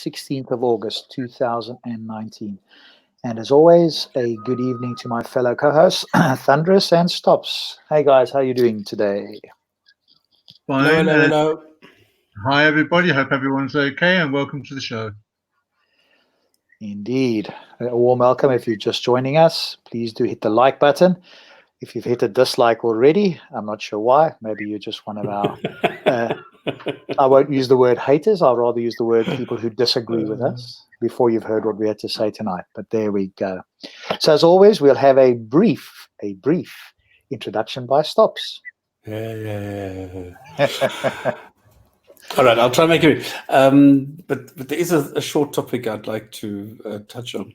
16th of August, 2019. And as always, a good evening to my fellow co-hosts, Thunderous and Stops. Hey guys, how are you doing today? Fine. Hello, hello. Hi, everybody. Hope everyone's okay, and welcome to the show. Indeed. A warm welcome if you're just joining us. Please do hit the like button. If you've hit a dislike already, I'm not sure why. Maybe you're just one of our, I won't use the word haters. I'll rather use the word people who disagree with us before you've heard what we had to say tonight. But there we go. So as always, we'll have a brief introduction by Stops. Yeah. All right, I'll try and make it. But there is a short topic I'd like to touch on.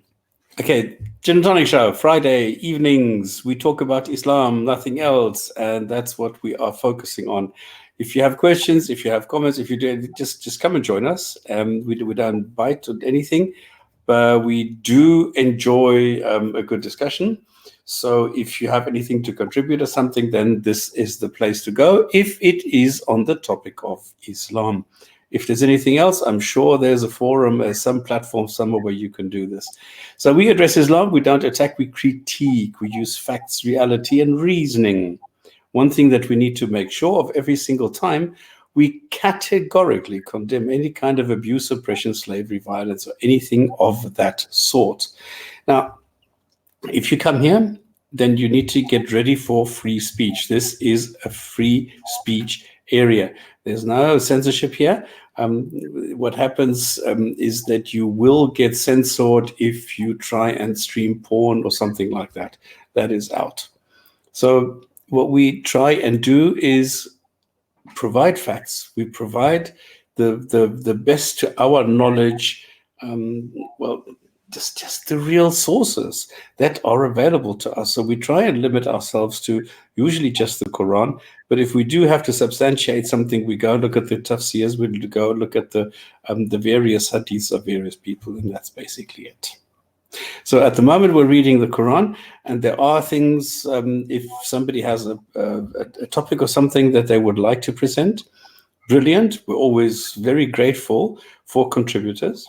Okay, Gin and Tonic Show, Friday evenings. We talk about Islam, nothing else, and that's what we are focusing on. If you have questions, if you have comments, if you do, just come and join us. We don't bite on anything, but we do enjoy a good discussion. So if you have anything to contribute or something, then this is the place to go if it is on the topic of Islam. If there's anything else, I'm sure there's a forum, some platform somewhere where you can do this. So we address Islam, we don't attack, we critique, we use facts, reality, and reasoning. One thing that we need to make sure of every single time, we categorically condemn any kind of abuse, oppression, slavery, violence, or anything of that sort. Now, if you come here, then you need to get ready for free speech. This is a free speech area. There's no censorship here. What happens is that you will get censored if you try and stream porn or something like that. That is out. So what we try and do is provide facts. We provide the best to our knowledge. Just the real sources that are available to us. So we try and limit ourselves to usually just the Quran. But if we do have to substantiate something, we go look at the tafsirs, we go look at the various hadiths of various people, and that's basically it. So at the moment, we're reading the Quran, and there are things, if somebody has a topic or something that they would like to present, brilliant. We're always very grateful for contributors.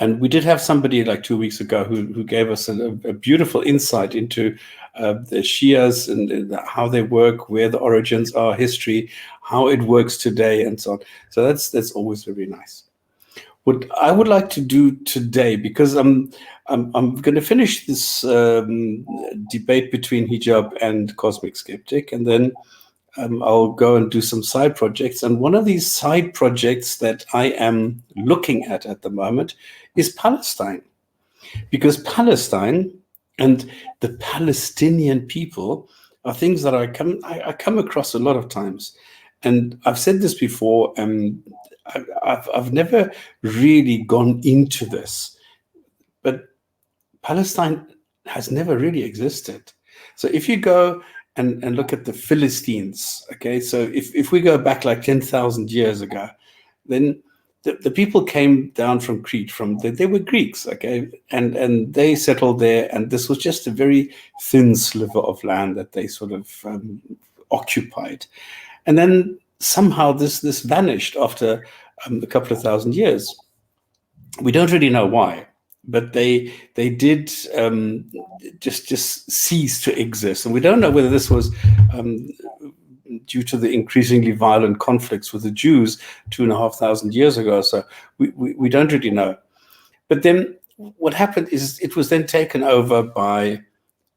And we did have somebody like 2 weeks ago who gave us a beautiful insight into the Shias and how they work, where the origins are, history, how it works today, and so on. So that's always very nice. What I would like to do today, because I'm going to finish this debate between hijab and cosmic skeptic, and then I'll go and do some side projects. And one of these side projects that I am looking at the moment is Palestine. Because Palestine and the Palestinian people are things that I come across a lot of times. And I've said this before, I've never really gone into this. But Palestine has never really existed. So if you go and look at the Philistines, okay, so if we go back like 10,000 years ago, then the people came down from Crete, they were Greeks, okay, and they settled there, and this was just a very thin sliver of land that they sort of occupied. And then somehow this vanished after a couple of thousand years. We don't really know why. But they did just cease to exist. And we don't know whether this was due to the increasingly violent conflicts with the Jews 2,500 years ago. So we don't really know. But then what happened is it was then taken over by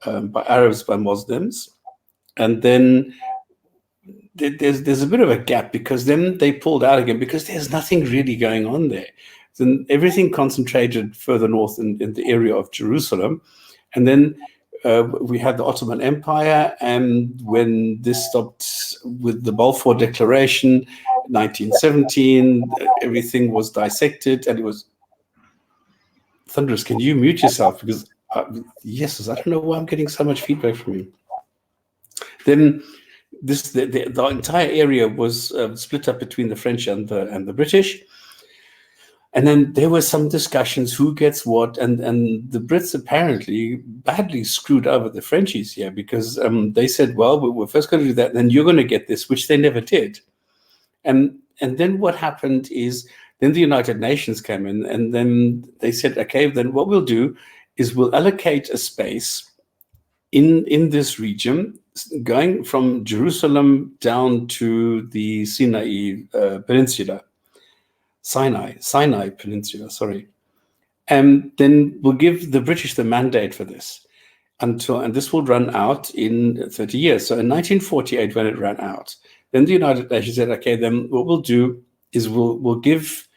Arabs, by Muslims. And then there's a bit of a gap, because then they pulled out again, because there's nothing really going on there. Then everything concentrated further north in the area of Jerusalem. And then we had the Ottoman Empire. And when this stopped with the Balfour Declaration, 1917, everything was dissected, and it was... Thunderous, can you mute yourself? Because, yes, I don't know why I'm getting so much feedback from you. Then the entire area was split up between the French and the British. And then there were some discussions, who gets what, and the Brits apparently badly screwed over the Frenchies here, because they said, well, we're first going to do that, then you're going to get this, which they never did. And then what happened is Then the United Nations came in, and then they said, okay, then what we'll do is we'll allocate a space in this region, going from Jerusalem down to the Sinai Peninsula. Sinai Peninsula, sorry. And then we'll give the British the mandate for this and this will run out in 30 years. So in 1948, when it ran out, then the United Nations said, okay, then what we'll do is we'll give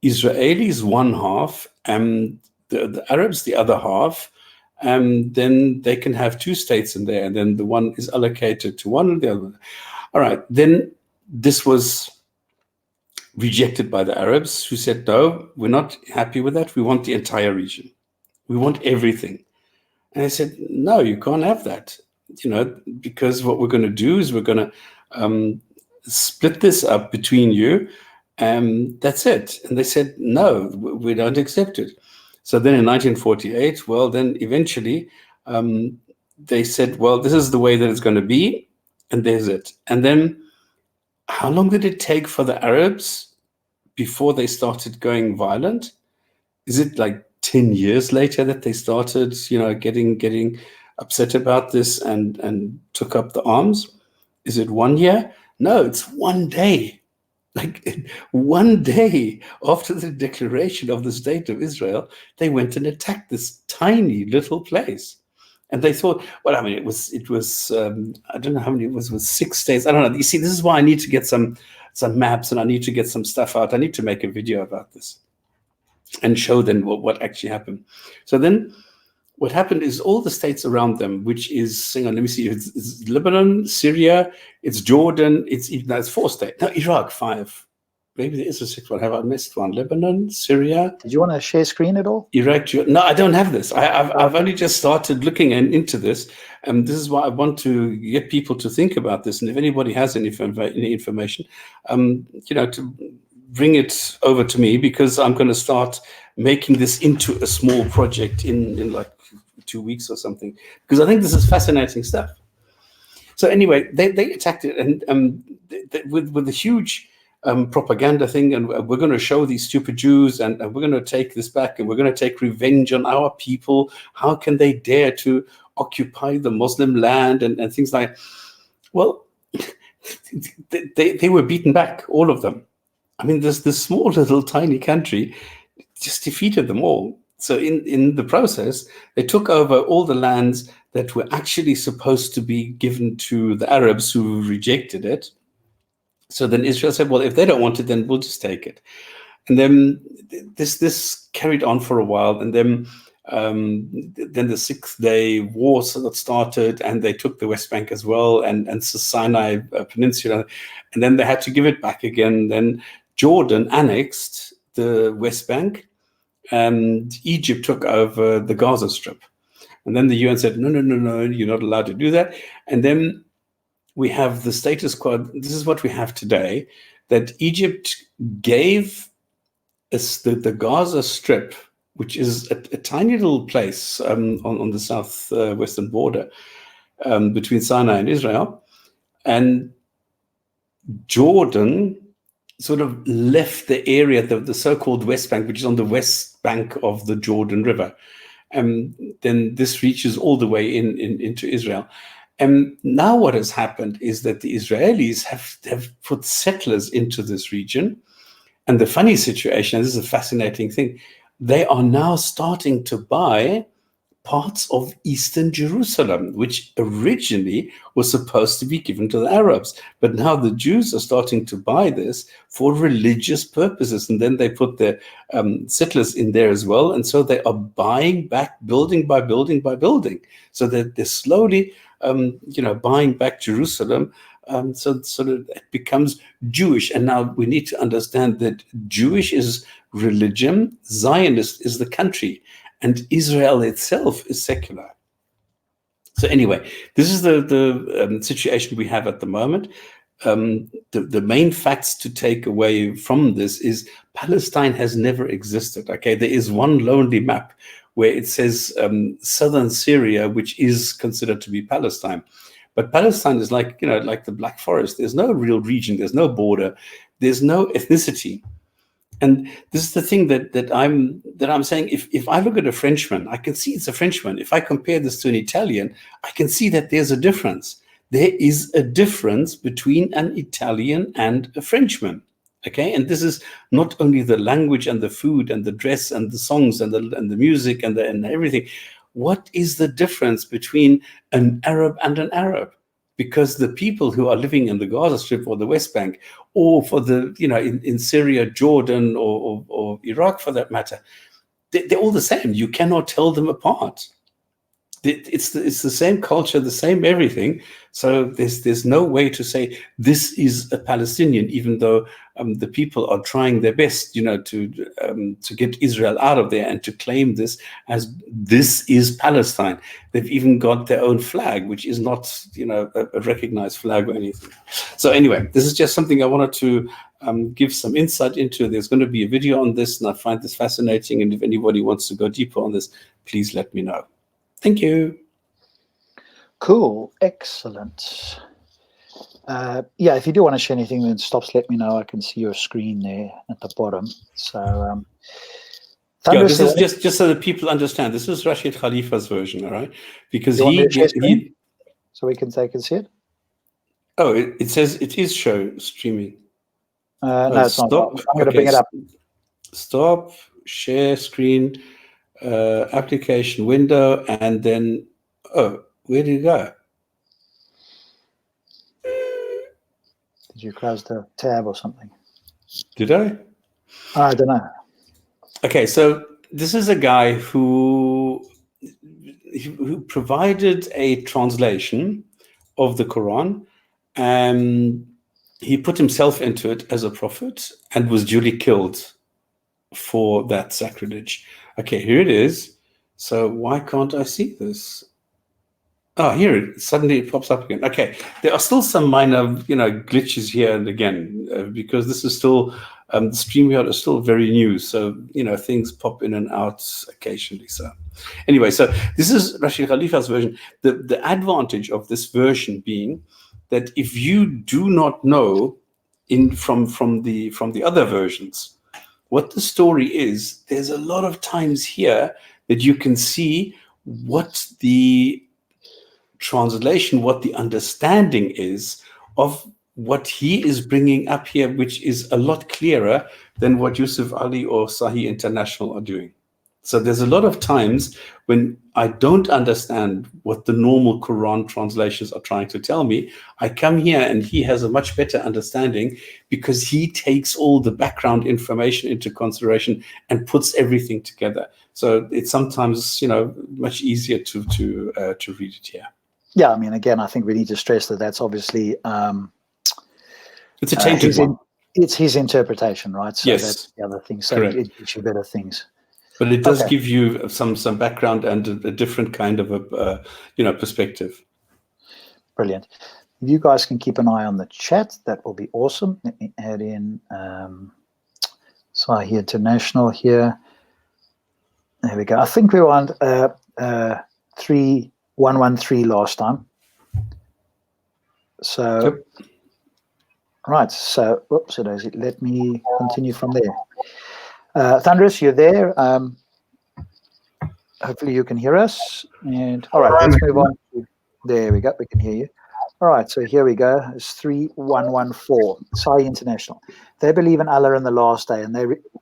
Israelis one half and the Arabs the other half, and then they can have two states in there, and then the one is allocated to one and the other one. All right, then this was rejected by the Arabs, who said, no, we're not happy with that. We want the entire region. We want everything. And I said, no, you can't have that, because what we're going to do is we're going to split this up between you, and that's it. And they said, no, we don't accept it. So then in 1948, well, then eventually they said, well, this is the way that it's going to be, and there's it. And then how long did it take for the Arabs before they started going violent? Is it like 10 years later that they started, getting upset about this and took up the arms? Is it 1 year? No, it's 1 day. Like 1 day after the declaration of the State of Israel, they went and attacked this tiny little place. And they thought, well, I mean, it was I don't know how many, it was 6 states. I don't know. You see, this is why I need to get some maps, and I need to get some stuff out. I need to make a video about this and show them what actually happened. So then what happened is all the states around them, which is, hang on, let me see, it's Lebanon, Syria, it's Jordan, it's 4 states. No, Iraq, 5. Maybe there is a 6th one. Have I missed one? Lebanon, Syria. Did you want to share screen at all? Iraq. No, I don't have this. I've only just started looking into this. And this is why I want to get people to think about this. And if anybody has any information, to bring it over to me, because I'm going to start making this into a small project in like 2 weeks or something, because I think this is fascinating stuff. So anyway, they attacked it, and with a huge propaganda thing, and we're going to show these stupid Jews, and we're going to take this back, and we're going to take revenge on our people. How can they dare to occupy the Muslim land and things like? Well, they were beaten back, all of them. I mean, this small little tiny country just defeated them all. So in the process, they took over all the lands that were actually supposed to be given to the Arabs, who rejected it. So then Israel said, well, if they don't want it, then we'll just take it. And then this carried on for a while. And then the 6-day war started, and they took the West Bank as well, and Sinai Peninsula. And then they had to give it back again. Then Jordan annexed the West Bank, and Egypt took over the Gaza Strip. And then the UN said, no, you're not allowed to do that. And then we have the status quo. This is what we have today, that Egypt gave us the Gaza Strip, which is a tiny little place on the southwestern border between Sinai and Israel. And Jordan sort of left the area, the so-called West Bank, which is on the west bank of the Jordan River. And then this reaches all the way into Israel. And now what has happened is that the Israelis have put settlers into this region. And the funny situation, and this is a fascinating thing, they are now starting to buy parts of Eastern Jerusalem, which originally was supposed to be given to the Arabs. But now the Jews are starting to buy this for religious purposes. And then they put their settlers in there as well. And so they are buying back building by building by building. So that they're slowly, buying back Jerusalem. So that it becomes Jewish. And now we need to understand that Jewish is religion, Zionist is the country, and Israel itself is secular. So anyway, this is the situation we have at the moment. The main facts to take away from this is Palestine has never existed. Okay, there is one lonely map where it says southern Syria, which is considered to be Palestine. But Palestine is like the Black Forest. There's no real region. There's no border. There's no ethnicity. And this is the thing that I'm saying. If I look at a Frenchman, I can see it's a Frenchman. If I compare this to an Italian, I can see that there's a difference. There is a difference between an Italian and a Frenchman. Okay, and this is not only the language and the food and the dress and the songs and the music and everything. What is the difference between an Arab and an Arab? Because the people who are living in the Gaza Strip or the West Bank, or for the, in Syria, Jordan, or Iraq for that matter, they're all the same. You cannot tell them apart. It's the same culture, the same everything. So there's no way to say this is a Palestinian, even though the people are trying their best, to get Israel out of there and to claim this as this is Palestine. They've even got their own flag, which is not, a recognized flag or anything. So anyway, this is just something I wanted to give some insight into. There's going to be a video on this, and I find this fascinating. And if anybody wants to go deeper on this, please let me know. Thank you. Cool. Excellent. Yeah, if you do want to share anything then stops, let me know. I can see your screen there at the bottom. So this is just so that people understand. This is Rashid Khalifa's version, all right? Because so we can see it. Oh, it says it is streaming. No, it's stop. Not. I'm going to bring it up. Stop, share screen, application window, and then where did it go? Did you close the tab or something? Did I? I don't know. Okay, so this is a guy who provided a translation of the Quran, and he put himself into it as a prophet and was duly killed for that sacrilege. Okay, here it is. So why can't I see this? Oh, here suddenly it pops up again. Okay, there are still some minor, glitches here and again because this is still the StreamYard is still very new. So things pop in and out occasionally. So anyway, so this is Rashid Khalifa's version. The advantage of this version being that if you do not know from the other versions what the story is, there's a lot of times here that you can see what the translation, what the understanding is of what he is bringing up here, which is a lot clearer than what Yusuf Ali or Sahih International are doing. So there's a lot of times when I don't understand what the normal Quran translations are trying to tell me. I come here and he has a much better understanding because he takes all the background information into consideration and puts everything together. So it's sometimes, much easier to read it here. Yeah, I mean, again, I think we need to stress that that's obviously it's a tainted one. It's his interpretation, right? So yes, that's the other thing. So correct. It gives you better things. But it does give you some background and a different kind of a perspective. Brilliant. If you guys can keep an eye on the chat, that will be awesome. Let me add in Sahih International here. There we go. I think we were on 3113 last time. So, yep. Right. So, whoops, let me continue from there. Thunderous, you're there. Hopefully you can hear us. And all right, let's move on. There we go. We can hear you. All right, so here we go. It's 3114. Sahih International. They believe in Allah in the last day, and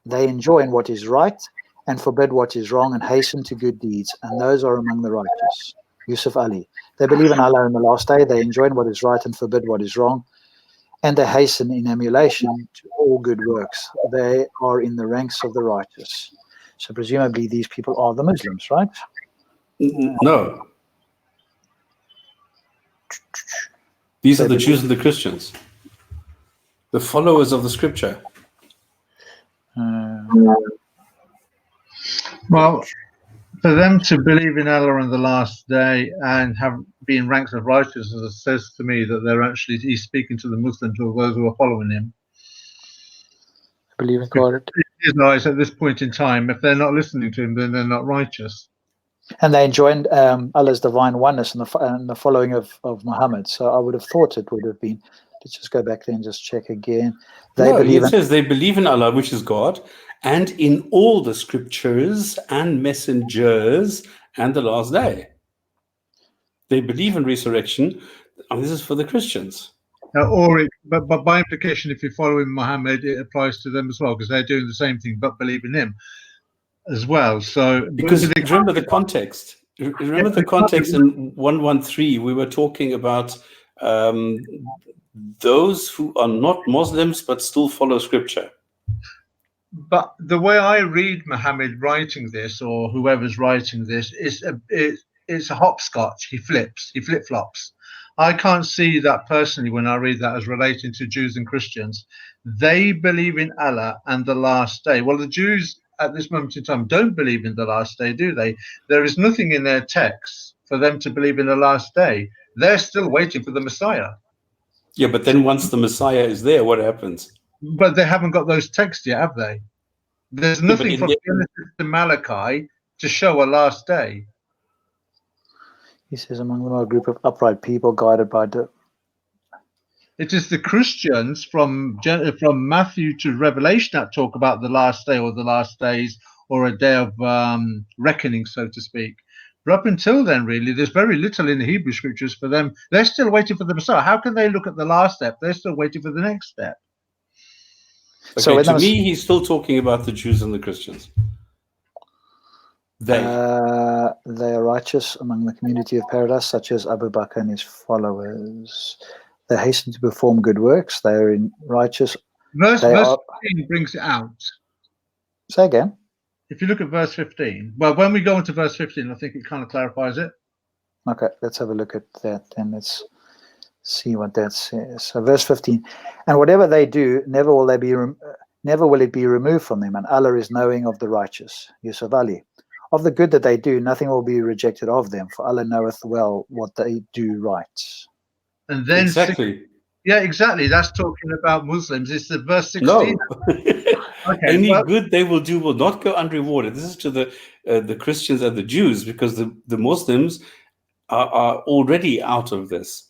they enjoin what is right and forbid what is wrong and hasten to good deeds, and those are among the righteous. Yusuf Ali. They believe in Allah in the last day. They enjoin what is right and forbid what is wrong, and they hasten in emulation to all good works. They are in the ranks of the righteous. So presumably these people are the Muslims, right? No. These are the Jews and the Christians, the followers of the scripture. Well, for them to believe in Allah on the last day and be in ranks of righteousness says to me that he's speaking to the Muslims or those who are following him. Believe in God. It is nice at this point in time. If they're not listening to him, then they're not righteous. And they enjoined Allah's divine oneness and the following of Muhammad. So I would have thought it would have been let's just go back there and just check again. They No, believe it in, says they believe in Allah, which is God, and in all the scriptures and messengers and the last day. They believe in resurrection, and this is for the Christians. But by implication, if you're following Muhammad, it applies to them as well, because they're doing the same thing but believe in him as well. So Because remember the context. Remember the context in 113. We were talking about those who are not Muslims but still follow scripture. But the way I read Muhammad writing this, or whoever's writing this, it's a hopscotch. He flip-flops. I can't see that personally when I read that as relating to Jews and Christians. They believe in Allah and the last day. Well, the Jews at this moment in time don't believe in the last day, do they? There is nothing in their texts for them to believe in the last day. They're still waiting for the Messiah. Yeah, but then once the Messiah is there, what happens? But they haven't got those texts yet, have they? There's nothing from Genesis to Malachi to show a last day. he says, among them are a group of upright people guided by It is the Christians from Matthew to Revelation that talk about the last day or the last days or a day of reckoning, so to speak. But up until then, really, there's very little in the Hebrew scriptures for them. They're still waiting for the Messiah. How can they look at the last step? They're still waiting for the next step. Okay, So to me, he's still talking about the Jews and the Christians. they are righteous among the community of paradise, such as Abu Bakr and his followers. They hasten to perform good works. They are righteous. Verse 15 brings it out. Say again. If you look at verse 15, well, when we go into verse 15, I think it kind of clarifies it. Okay, let's have a look at that then. Let's see what that says. So verse 15, and whatever they do, never will it be removed from them, and Allah is knowing of the righteous. Yusuf Ali. Of the good that they do, nothing will be rejected of them, for Allah knoweth well what they do right. And then exactly. Yeah, exactly. That's talking about Muslims. It's the verse 16. No. Okay, Any good they will do will not go unrewarded. This is to the Christians and the Jews, because the Muslims are already out of this.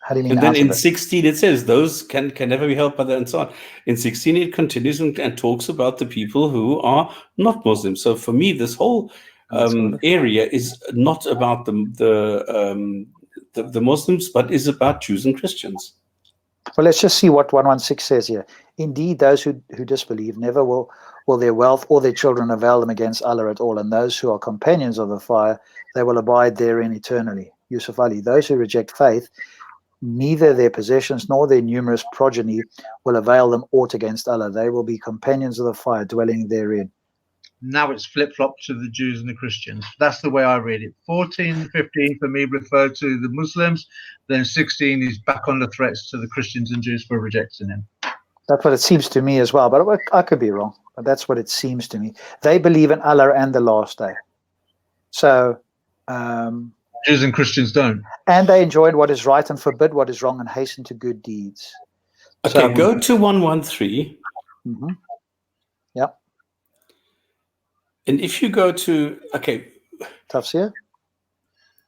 How do you mean? And then in 16 it says those can never be helped by that, and so on. In 16 it continues and talks about the people who are not Muslims. So for me, this whole area is not about the Muslims, but is about Jews and Christians. Well, let's just see what 116 says here. Indeed, those who disbelieve never will their wealth or their children avail them against Allah at all, and those who are companions of the fire, they will abide therein eternally. Yusuf Ali, those who reject faith, neither their possessions nor their numerous progeny will avail them aught against Allah. They will be companions of the fire, dwelling therein. Now it's flip-flopped to the Jews and the Christians. That's the way I read it. 14, 15 for me refer to the Muslims. Then 16 is back on the threats to the Christians and Jews for rejecting him. That's what it seems to me as well, but I could be wrong. But that's what it seems to me. They believe in Allah and the last day. So Jews and Christians don't. And they enjoin what is right and forbid what is wrong and hasten to good deeds. Okay, so, go to 113. Mm-hmm. Yep. And if you go to, okay. Tafsir?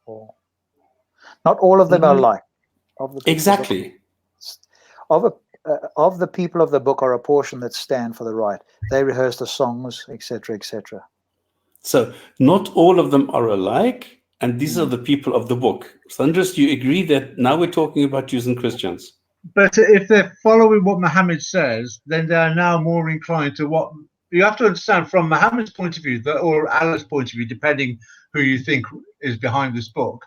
Not all of them are alike. Exactly. Of the people of the book are a portion that stand for the right. They rehearse the songs, etc., etc. So not all of them are alike, and these are the people of the book. Sandras, do you agree that now we're talking about Jews and Christians? But if they're following what Muhammad says, then they are now more inclined to what you have to understand from Muhammad's point of view, or Allah's point of view, depending who you think is behind this book.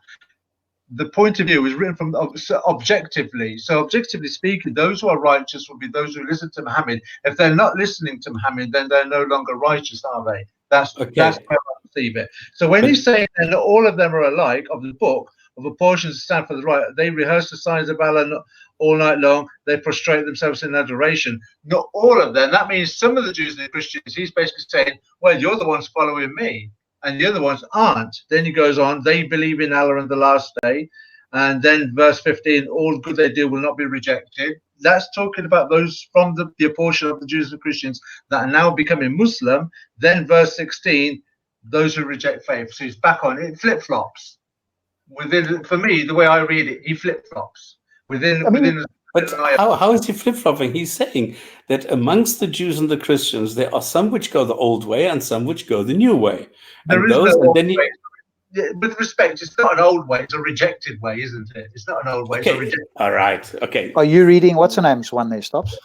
The point of view is written from objectively. So objectively speaking, those who are righteous will be those who listen to Muhammad. If they're not listening to Muhammad, then they're no longer righteous, are they? That's how I perceive it. So when he's saying that all of them are alike of the book, of a portion to stand for the right, they rehearse the signs of Allah all night long. They prostrate themselves in adoration. Not all of them. That means some of the Jews and the Christians, he's basically saying, well, you're the ones following me, and the other ones aren't. Then he goes on, they believe in Allah and the last day. And then verse 15, all good they do will not be rejected. That's talking about those from the portion of the Jews and Christians that are now becoming Muslim. Then verse 16, those who reject faith. So he's back on it, flip-flops. For me, the way I read it, he flip-flops. within I mean, within. But how is he flip-flopping? He's saying that amongst the Jews and the Christians, there are some which go the old way and some which go the new way. There And is no those, and old then way. Yeah, with respect, it's not an old way; it's a rejected way, isn't it? It's not an old way; it's a okay, rejected. all right, okay. are you reading, what's her name's one there, Stops?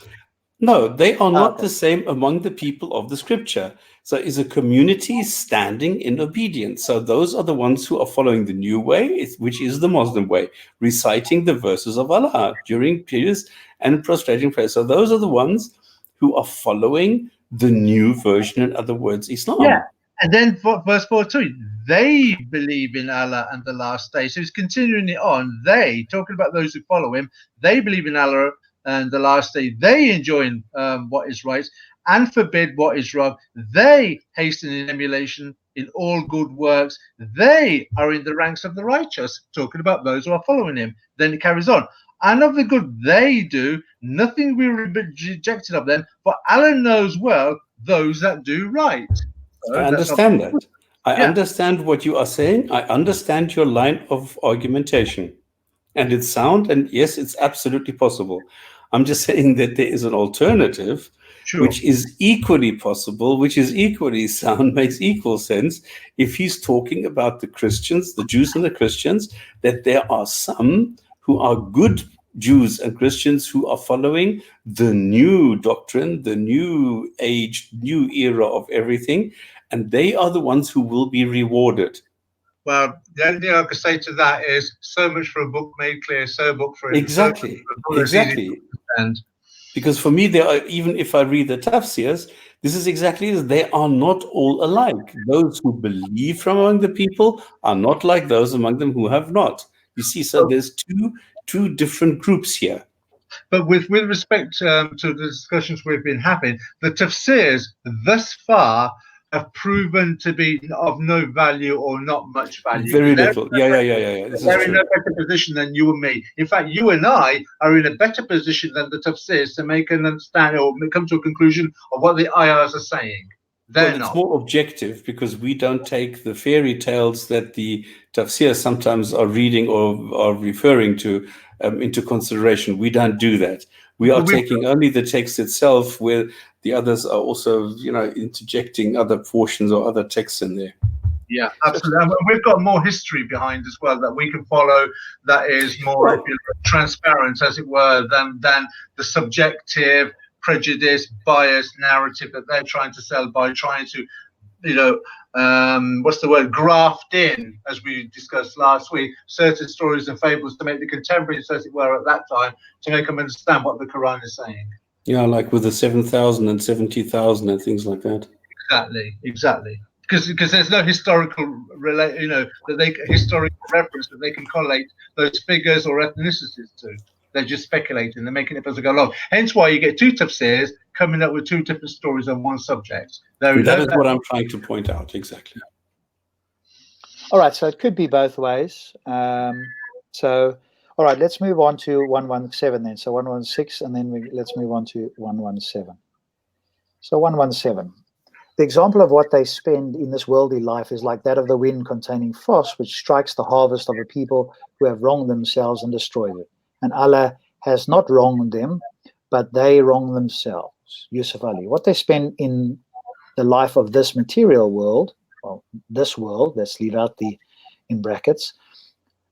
No, they are not Okay. the same among the people of the scripture. So is a community standing in obedience. So those are the ones who are following the new way, which is the Muslim way, reciting the verses of Allah during periods and prostrating prayer. So those are the ones who are following the new version, in other words, Islam. Yeah. And then verse 42, they believe in Allah and the last day. So he's continuing it on. They, talking about those who follow him, they believe in Allah and the last day. They enjoin what is right and forbid what is wrong. They hasten in emulation in all good works. They are in the ranks of the righteous, talking about those who are following him. Then it carries on. And of the good they do, nothing will be rejected of them, for Allah knows well those that do right. I understand that. I Yeah. understand what you are saying. I understand your line of argumentation. And it's sound, and yes, it's absolutely possible. I'm just saying that there is an alternative, Sure. which is equally possible, which is equally sound, makes equal sense. If he's talking about the Christians, the Jews and the Christians, that there are some who are good Jews and Christians who are following the new doctrine, the new age, new era of everything, and they are the ones who will be rewarded. Well, the only thing I could say to that is so much for a book made clear, so book for it. Exactly, So exactly. And Because for me, there are, even if I read the tafsirs, this is exactly as they are not all alike. Those who believe from among the people are not like those among them who have not. You see, so there's two different groups here. but with respect to the discussions we've been having, the tafsirs thus far have proven to be of no value or not much value. Very little. Yeah. This They're is in true. a better position than you and me. In fact, you and I are in a better position than the tafsirs to make an understanding or come to a conclusion of what the ayahs are saying. They're Well, it's not. more objective because we don't take the fairy tales that the tafsir sometimes are reading or are referring to into consideration. We don't do that. We are taking only the text itself, where the others are also, interjecting other portions or other texts in there. Yeah, absolutely. And we've got more history behind as well that we can follow. That is more transparent, as it were, than the subjective, prejudice, bias narrative that they're trying to sell by trying to, what's the word, graft in, as we discussed last week, certain stories and fables to make the contemporaries, as it were, at that time, to make them understand what the Quran is saying. Yeah, like with the 7,000 and 70,000 and things like that. Exactly. Because there's no historical historical reference that they can correlate those figures or ethnicities to. They're just speculating. They're making it as they go along. Hence why you get two tafsirs coming up with two different stories on one subject. That is what I'm trying to point out. Exactly. All right, so it could be both ways. All right, let's move on to 117 then. So 116, and then let's move on to 117. So 117. The example of what they spend in this worldly life is like that of the wind containing frost, which strikes the harvest of a people who have wronged themselves and destroyed it. And Allah has not wronged them, but they wrong themselves. Yusuf Ali. What they spend in the life of this material world, well, this world, let's leave out the in brackets,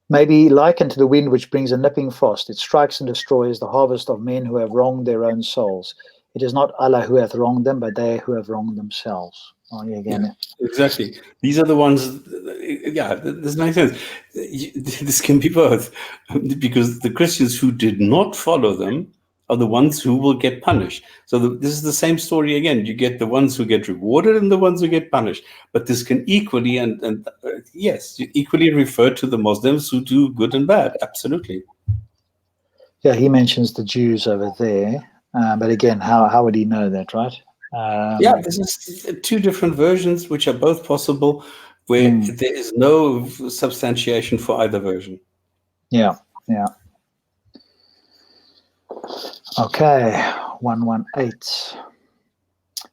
may be likened to the wind which brings a nipping frost. It strikes and destroys the harvest of men who have wronged their own souls. It is not Allah who hath wronged them, but they who have wronged themselves. Again. Yeah, exactly. These are the ones. Yeah, this makes sense. This can be both, because the Christians who did not follow them are the ones who will get punished. So this is the same story again. You get the ones who get rewarded and the ones who get punished. But this can equally yes, equally refer to the Muslims who do good and bad. Absolutely. Yeah, he mentions the Jews over there. But again, how would he know that, right? Yeah, this is two different versions, which are both possible, where there is no substantiation for either version. Yeah. Okay, 118.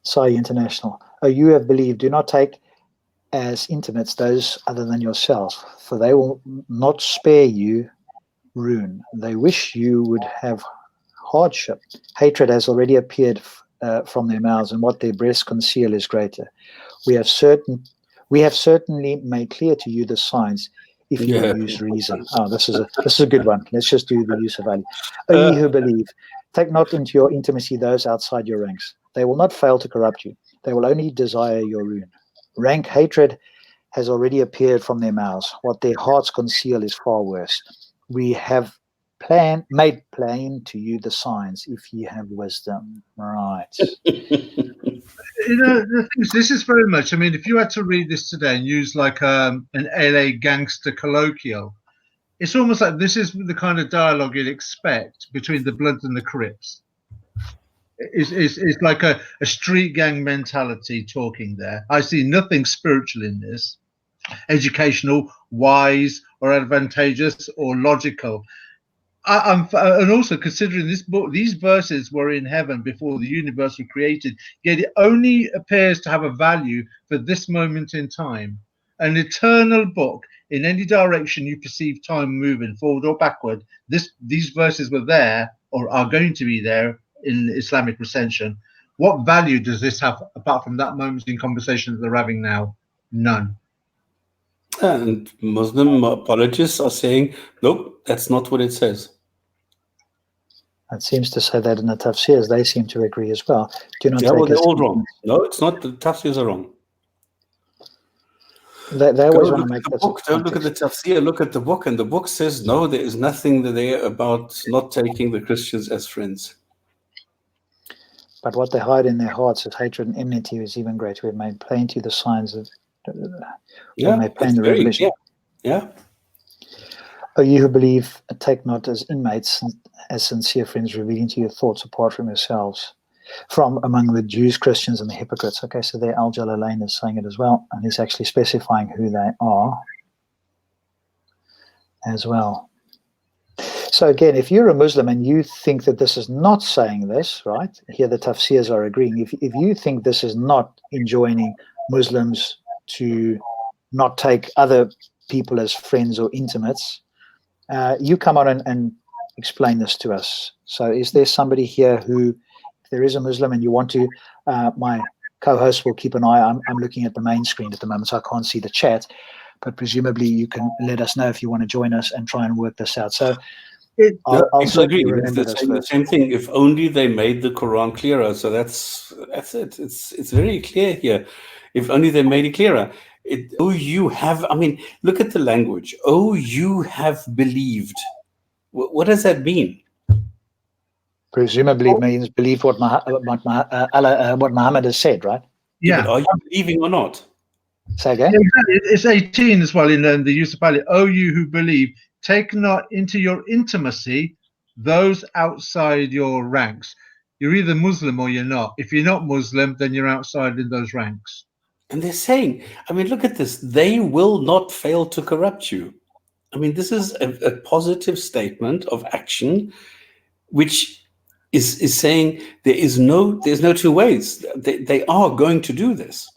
Sai International. Oh, you have believed. Do not take as intimates those other than yourself, for they will not spare you ruin. They wish you would have hardship. Hatred has already appeared from their mouths, and what their breasts conceal is greater. We have certainly made clear to you the signs, if you will use reason. Oh, this is a good one. Let's just do the use of value. O ye who believe, take not into your intimacy those outside your ranks. They will not fail to corrupt you. They will only desire your ruin. Rank hatred has already appeared from their mouths. What their hearts conceal is far worse. We have made plain to you the signs, if ye have wisdom. Right. The thing is, this is very much, I mean, if you had to read this today and use like an LA gangster colloquial, it's almost like this is the kind of dialogue you'd expect between the Bloods and the Crips. It's like a street gang mentality talking there. I see nothing spiritual in this, educational, wise, or advantageous, or logical. And also considering this book, these verses were in heaven before the universe was created, yet it only appears to have a value for this moment in time. An eternal book, in any direction you perceive time moving forward or backward, these verses were there or are going to be there in Islamic recension. What value does this have apart from that moment in conversation that they're having now? None. And Muslim apologists are saying, nope, that's not what it says. It seems to say that in the tafsirs, they seem to agree as well. Do not Yeah, take well, they're us all wrong. No, it's not. The tafsirs are wrong. They always want to make that. Don't look at the tafsir, look at the book, and the book says, no, there is nothing there about not taking the Christians as friends. But what they hide in their hearts is hatred and enmity is even greater. We've made plain to you the signs of. Yeah, made plain the revelation. Yeah. O you who believe, take not as inmates, as sincere friends, revealing to you thoughts apart from yourselves, from among the Jews, Christians, and the hypocrites. Okay, so there Al-Jalalain is saying it as well, and he's actually specifying who they are as well. So again, if you're a Muslim and you think that this is not saying this, right, here the tafsirs are agreeing, if you think this is not enjoining Muslims to not take other people as friends or intimates, you come on and explain this to us. So is there somebody here who, if there is a Muslim and you want to, my co-host will keep an eye. I'm looking at the main screen at the moment, so I can't see the chat, but presumably you can let us know if you want to join us and try and work this out. So I'll agree. remember It's this the same thing. If only they made the Quran clearer. So that's it. It's very clear here. If only they made it clearer. You have. I mean, look at the language. Oh, you have believed. What does that mean? Presumably means believe what Muhammad has said, right? Yeah. But are you believing or not? Say again. Yeah, exactly. It's 18 as well in the use of value. Oh, you who believe, take not into your intimacy those outside your ranks. You're either Muslim or you're not. If you're not Muslim, then you're outside in those ranks. And they're saying, I mean, look at this. They will not fail to corrupt you. I mean, this is a positive statement of action, which is saying there's no two ways. They are going to do this.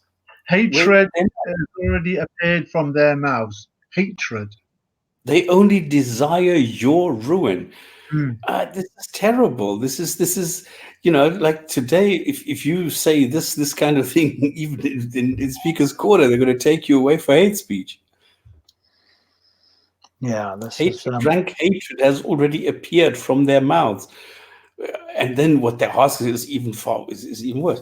Hatred has already appeared from their mouths. Hatred. They only desire your ruin. This is terrible. This is like today, if you say this kind of thing, even in Speaker's Corner, they're going to take you away for hate speech. Yeah, rank hatred has already appeared from their mouths, and then what they're asking is even worse.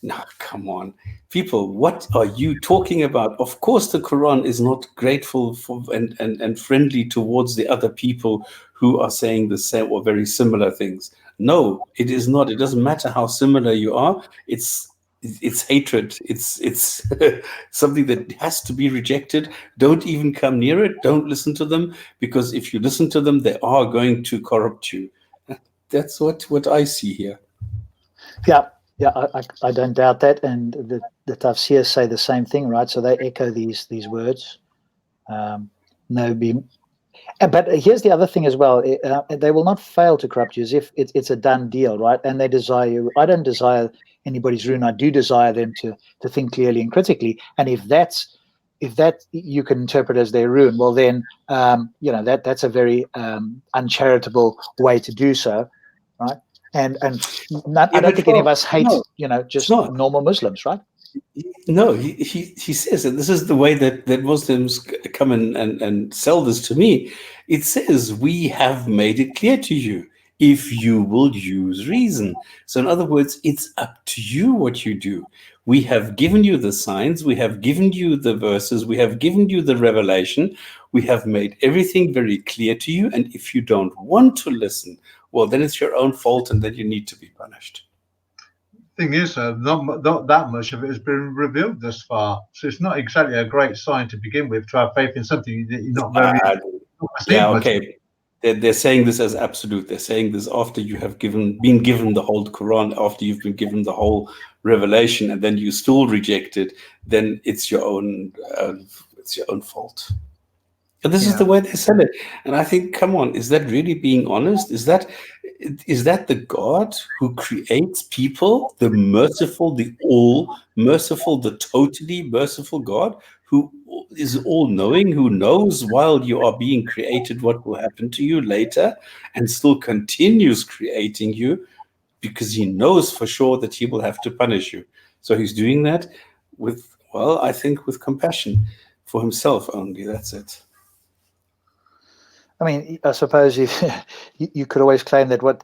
Now, come on, people, what are you talking about? Of course, the Quran is not grateful for and friendly towards the other people who are saying the same or very similar things. No, it is not. It doesn't matter how similar you are. It's hatred. It's something that has to be rejected. Don't even come near it. Don't listen to them, because if you listen to them, they are going to corrupt you. That's what I see here. Yeah, I don't doubt that, and the tafsirs say the same thing, right? So they echo these words. But here's the other thing as well. They will not fail to corrupt you, as if it's a done deal, right? And they desire you. I don't desire anybody's ruin. I do desire them to think clearly and critically. And if that's if that you can interpret as their ruin, well then that's a very uncharitable way to do so, right? And I don't think any of us hate just normal Muslims, right? No, he says, and this is the way that Muslims come and sell this to me. It says, we have made it clear to you if you will use reason. So in other words, it's up to you what you do. We have given you the signs, we have given you the verses, we have given you the revelation, we have made everything very clear to you. And if you don't want to listen, well, then it's your own fault and then you need to be punished. Thing is, not that much of it has been revealed thus far, so it's not exactly a great sign to begin with to have faith in something that you're not very. Okay. They're saying this as absolute. They're saying this after you have been given the whole Quran, after you've been given the whole revelation, and then you still reject it. Then it's your own fault. And this is the way they sell it. And I think, come on, is that really being honest? Is that the God who creates people, the merciful, the all-merciful, the totally merciful God, who is all-knowing, who knows while you are being created what will happen to you later, and still continues creating you because he knows for sure that he will have to punish you. So he's doing that I think with compassion for himself only. That's it. I mean, I suppose if you could always claim that what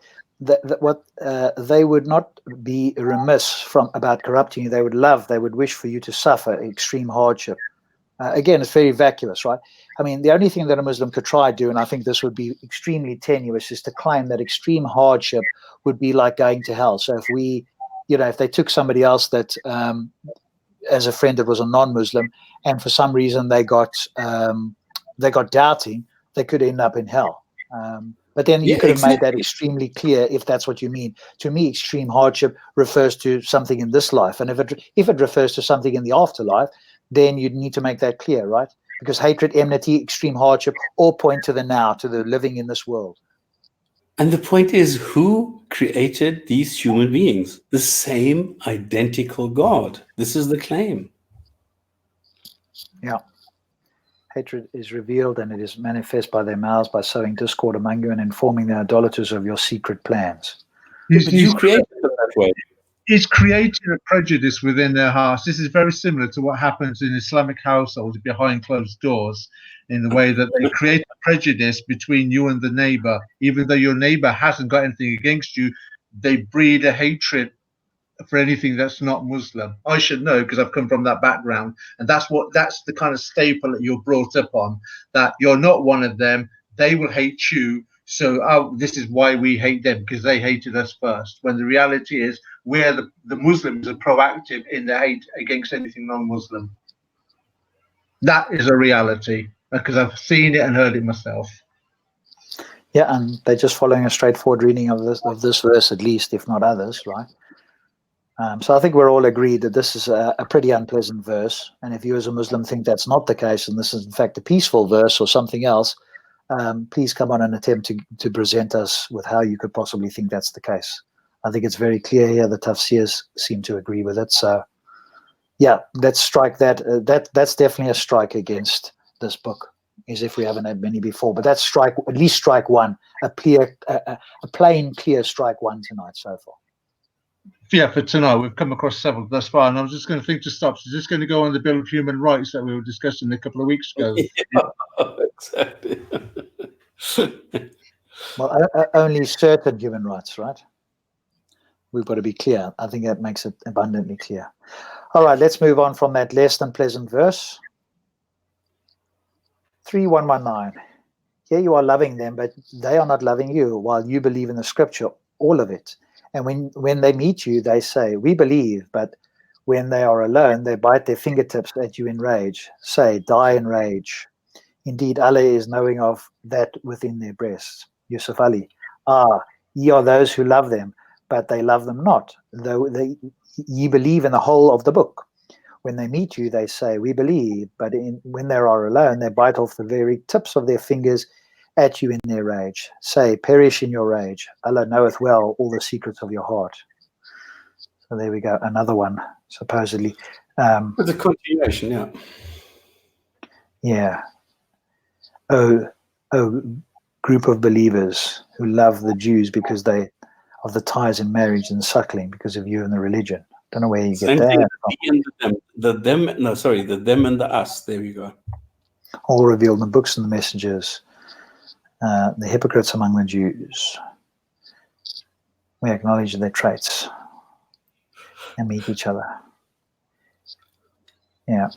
they would not be remiss about corrupting you. They would wish for you to suffer extreme hardship. Again, it's very vacuous, right? I mean, the only thing that a Muslim could try to do, and I think this would be extremely tenuous, is to claim that extreme hardship would be like going to hell. So if they took somebody else that, as a friend that was a non-Muslim, and for some reason they got doubting, they could end up in hell. But then you could have made that extremely clear if that's what you mean. To me, extreme hardship refers to something in this life. And if it refers to something in the afterlife, then you'd need to make that clear, right? Because hatred, enmity, extreme hardship all point to the now, to the living in this world. And the point is, who created these human beings? The same identical God. This is the claim. Yeah. Hatred is revealed and it is manifest by their mouths by sowing discord among you and informing the idolaters of your secret plans. But you created them that way. He's created a prejudice within their hearts. This is very similar to what happens in Islamic households behind closed doors, in the way that they create a prejudice between you and the neighbor. Even though your neighbor hasn't got anything against you, they breed a hatred for anything that's not Muslim. I should know because I've come from that background, and that's the kind of staple that you're brought up on, that you're not one of them, they will hate you, so this is why we hate them, because they hated us first, when the reality is we're the Muslims are proactive in their hate against anything non-Muslim. That is a reality, because I've seen it and heard it myself. Yeah, and they're just following a straightforward reading of this verse, at least, if not others, right? So I think we're all agreed that this is a pretty unpleasant verse. And if you as a Muslim think that's not the case, and this is in fact a peaceful verse or something else, please come on and attempt to present us with how you could possibly think that's the case. I think it's very clear here. The tafsirs seem to agree with it. So yeah, let's strike that. That's definitely a strike against this book, as if we haven't had many before. But that's at least strike one, a plain, clear strike one tonight so far. Yeah, for tonight, we've come across several thus far, and I was just going to think to stop. So just going to go on the Bill of Human Rights that we were discussing a couple of weeks ago. Yeah, exactly. Well, only certain human rights, right? We've got to be clear. I think that makes it abundantly clear. All right, let's move on from that less than pleasant verse. 3119. Here you are loving them, but they are not loving you, while you believe in the scripture, all of it. And when they meet you, they say, we believe, but when they are alone, they bite their fingertips at you in rage. Say, die in rage. Indeed, Allah is knowing of that within their breasts. Yusuf Ali. Ye are those who love them, but they love them not, though ye believe in the whole of the book. When they meet you, they say, we believe, but when they are alone, they bite off the very tips of their fingers at you in their rage. Say, perish in your rage. Allah knoweth well all the secrets of your heart. So there we go, another one, supposedly. With the continuation, yeah. Yeah. Oh, group of believers who love the Jews because they of the ties in marriage and suckling because of you and the religion. Don't know where you get Same thing. that The from. we and the them. The them. No, sorry. The them and the us. There we go. All revealed in the books and the messengers. The hypocrites among the Jews. We acknowledge their traits and meet each other. Yeah.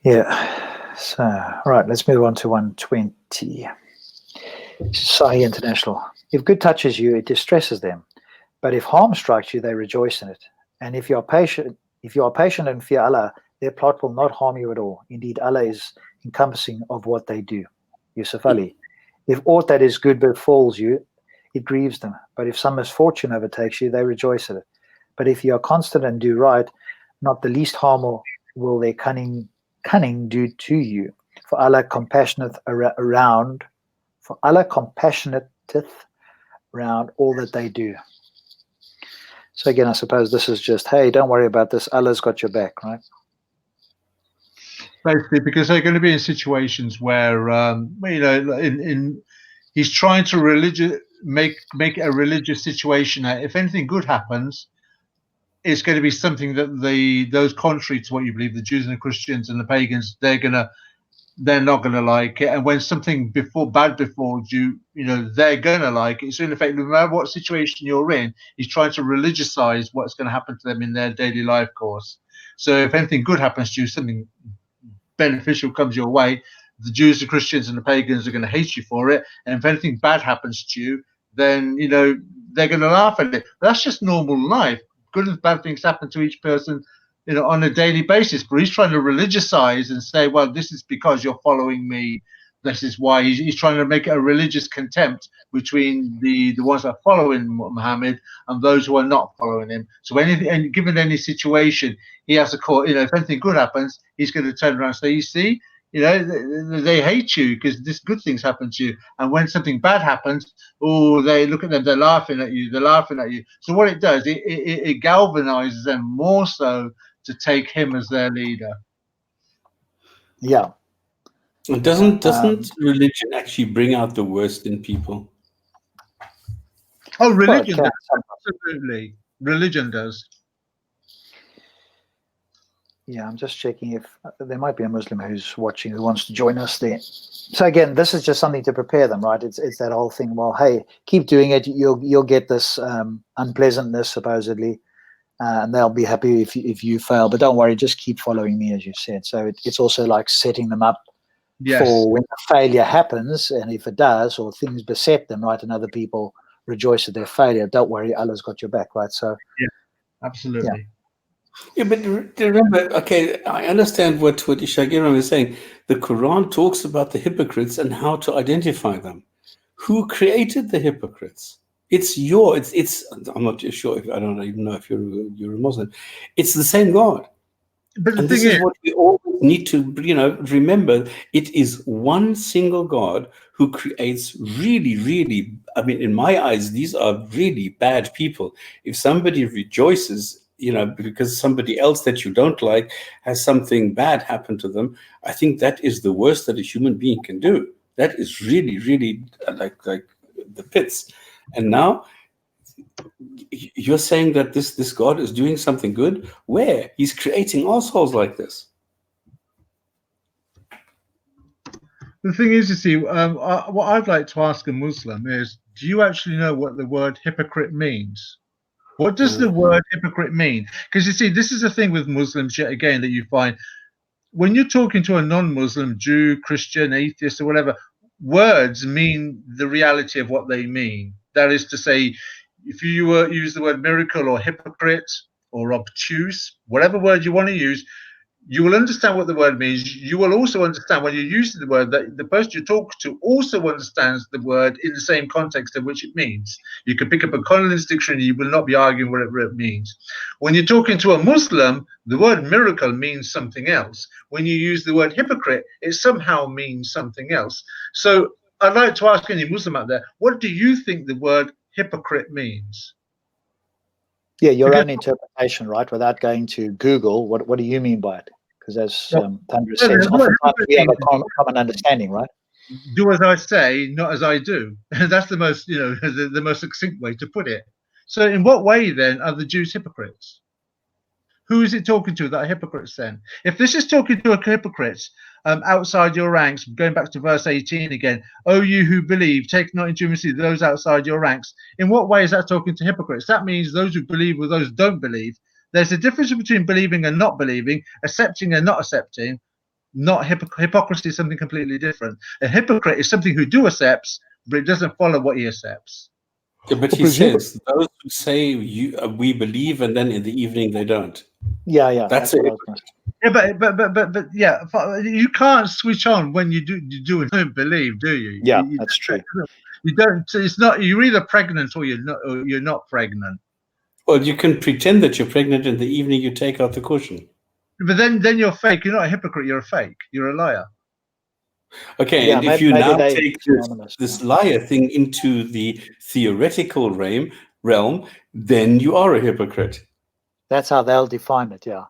Yeah. So, all right, let's move on to 120. Sahih International. If good touches you, it distresses them. But if harm strikes you, they rejoice in it. And if you are patient and fear Allah, their plot will not harm you at all. Indeed, Allah is encompassing of what they do. Yusuf Ali. If aught that is good befalls you, it grieves them. But if some misfortune overtakes you, they rejoice at it. But if you are constant and do right, not the least harm will their cunning do to you. For Allah compassionateth around all that they do. So again, I suppose this is just, hey, don't worry about this. Allah's got your back, right? Basically, because they're going to be in situations where, he's trying to make it a religious situation. If anything good happens, it's going to be something that those contrary to what you believe, the Jews and the Christians and the pagans, they're not going to like it. And when something bad befalls you, they're going to like it. So in effect, no matter what situation you're in, he's trying to religiousize what's going to happen to them in their daily life course. So if anything good happens to you, something beneficial comes your way, the Jews, the Christians, and the pagans are going to hate you for it. And if anything bad happens to you, then they're going to laugh at it. But that's just normal life. Good and bad things happen to each person, on a daily basis. But he's trying to religiousize and say, well, this is because you're following me. This is why he's trying to make it a religious contempt between the ones that are following Muhammad and those who are not following him. So given any situation, he has to call. If anything good happens, he's going to turn around and say, you see, they hate you because this good things happen to you. And when something bad happens, they look at them, they're laughing at you. So what it does, it galvanizes them more so to take him as their leader. Yeah. And doesn't religion actually bring out the worst in people? Oh, religion does. Absolutely. Religion does. Yeah, I'm just checking if there might be a Muslim who's watching who wants to join us there. So again, this is just something to prepare them, right? It's that whole thing. Well, hey, keep doing it. You'll get this unpleasantness supposedly, and they'll be happy if you fail. But don't worry, just keep following me, as you said. So it's also like setting them up for when a failure happens, and if it does, or things beset them, right, and other people rejoice at their failure. Don't worry, Allah's got your back, right? So yeah, absolutely. Yeah, but remember, okay, I understand what Ishagiram is saying. The Quran talks about the hypocrites and how to identify them. Who created the hypocrites? It's I'm not sure if I don't even know if you're a Muslim. It's the same God. But and this is what we all need to, remember. It is one single God who creates really, really, I mean, in my eyes, these are really bad people. If somebody rejoices, because somebody else that you don't like has something bad happen to them, I think that is the worst that a human being can do. That is really, really like the pits. And now you're saying that this God is doing something good? Where? He's creating assholes like this. The thing is, you see, what I'd like to ask a Muslim is, do you actually know what the word hypocrite means? What does the word hypocrite mean? Because you see, this is the thing with Muslims, yet again, that you find when you're talking to a non-Muslim, Jew, Christian, atheist, or whatever, words mean the reality of what they mean. That is to say, if you use the word miracle or hypocrite or obtuse, whatever word you want to use, you will understand what the word means. You will also understand when you're using the word that the person you talk to also understands the word in the same context in which it means. You can pick up a Collins dictionary, you will not be arguing whatever it means. When you're talking to a Muslim, the word miracle means something else. When you use the word hypocrite, it somehow means something else. So I'd like to ask any Muslim out there, what do you think the word hypocrite means? Yeah, your Because- own interpretation, right? Without going to Google, what do you mean by it? Because as Thunderous Well, says, what oftentimes we have a hypocrite common understanding, right? do as I say, not as I do. That's the most, the most succinct way to put it. So, in what way then are the Jews hypocrites? Who is it talking to that are hypocrites then? If this is talking to hypocrites outside your ranks, going back to verse 18 again, oh, you who believe, take not into mercy those outside your ranks. In what way is that talking to hypocrites? That means those who believe or those who don't believe. There's a difference between believing and not believing, accepting and not accepting. Not hypocrisy is something completely different. A hypocrite is something who do accepts, but it doesn't follow what he accepts. Yeah, but he says those who say we believe, and then in the evening they don't. Yeah, That's what it. I was going to say. Yeah, but yeah, you can't switch on when you do and don't believe, do you? Yeah, that's true. You don't. It's not. You're either pregnant or you're not pregnant. Well, you can pretend that you're pregnant in the evening. You take out the cushion. But then you're fake. You're not a hypocrite. You're a fake. You're a liar. Okay, Yeah, and if you now they take synonymous, this liar thing into the theoretical realm, then you are a hypocrite. That's how they'll define it. Yeah,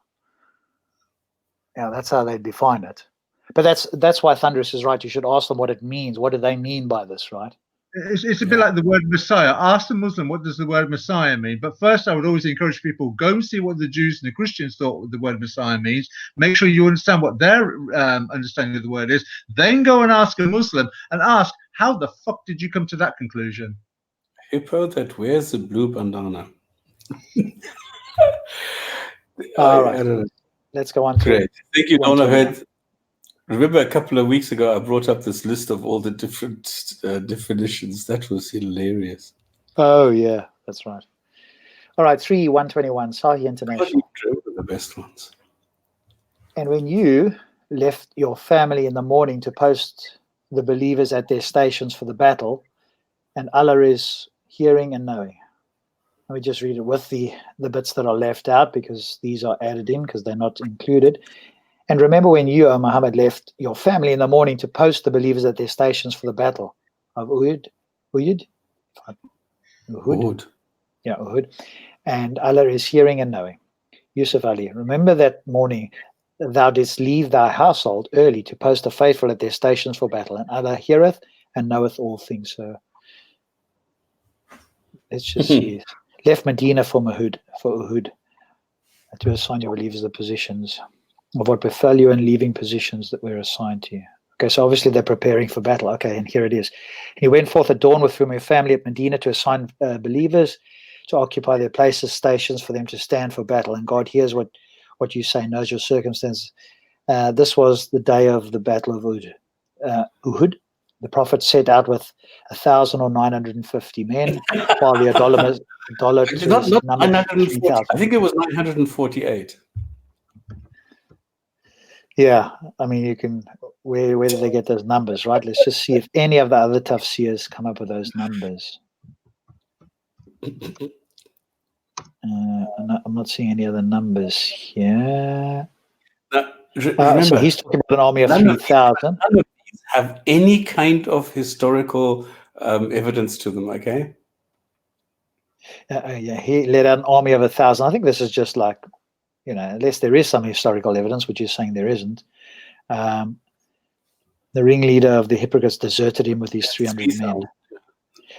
that's how they define it. But that's why Thunderous is right. You should ask them what it means. What do they mean by this, right? It's a bit like the word Messiah. Ask the Muslim, what does the word Messiah mean? But first, I would always encourage people, go and see what the Jews and the Christians thought the word Messiah means. Make sure you understand what their understanding of the word is. Then go and ask a Muslim and ask, how the fuck did you come to that conclusion? Hippo that wears a blue bandana. All right. Let's go on to Great. Thank you, Donovan. Remember a couple of weeks ago, I brought up this list of all the different definitions. That was hilarious. Oh, yeah, that's right. All right, 121, Sahih International. The best ones. And when you left your family in the morning to post the believers at their stations for the battle, and Allah is hearing and knowing. Let me just read it with the bits that are left out, because these are added in because they're not included. And remember when you, O Muhammad, left your family in the morning to post the believers at their stations for the battle of Uhud. Yeah, Uhud. And Allah is hearing and knowing. Yusuf Ali, remember that morning thou didst leave thy household early to post the faithful at their stations for battle, and Allah heareth and knoweth all things. So let's just see. Left Medina for Uhud, to assign your believers the positions of what befell you and leaving positions that were assigned to you. Okay, so obviously they're preparing for battle. Okay, and here it is. He went forth at dawn with your family at Medina to assign believers to occupy their places, stations for them to stand for battle. And God hears what you say, knows your circumstances. This was the day of the battle of Uhud. The Prophet set out with 1,000 or 950 men, while the idolaters not numbered 3,000. I think it was 948. Yeah, I mean, you can. Where did they get those numbers, right? Let's just see if any of the other tafsirs come up with those numbers. I'm not seeing any other numbers here. Remember, so he's talking about an army of 3,000. None of these have any kind of historical evidence to them, okay? He led out an army of 1,000. I think this is just like, unless there is some historical evidence, which is saying there isn't. The ringleader of the hypocrites deserted him with his 300 men.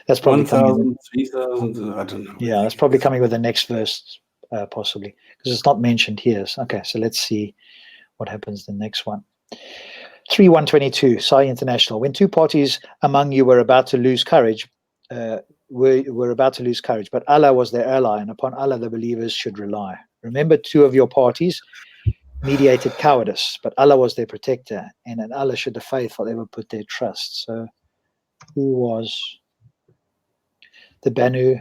That's probably 1,000, 3,000, I don't know. Yeah, that's probably coming with the next verse, possibly, because it's not mentioned here. Okay, so let's see what happens the next one. 122, Sahih International. When two parties among you were about to lose courage, but Allah was their ally, and upon Allah the believers should rely. Remember, two of your parties mediated cowardice, but Allah was their protector, and in Allah should the faithful ever put their trust. So who was the Banu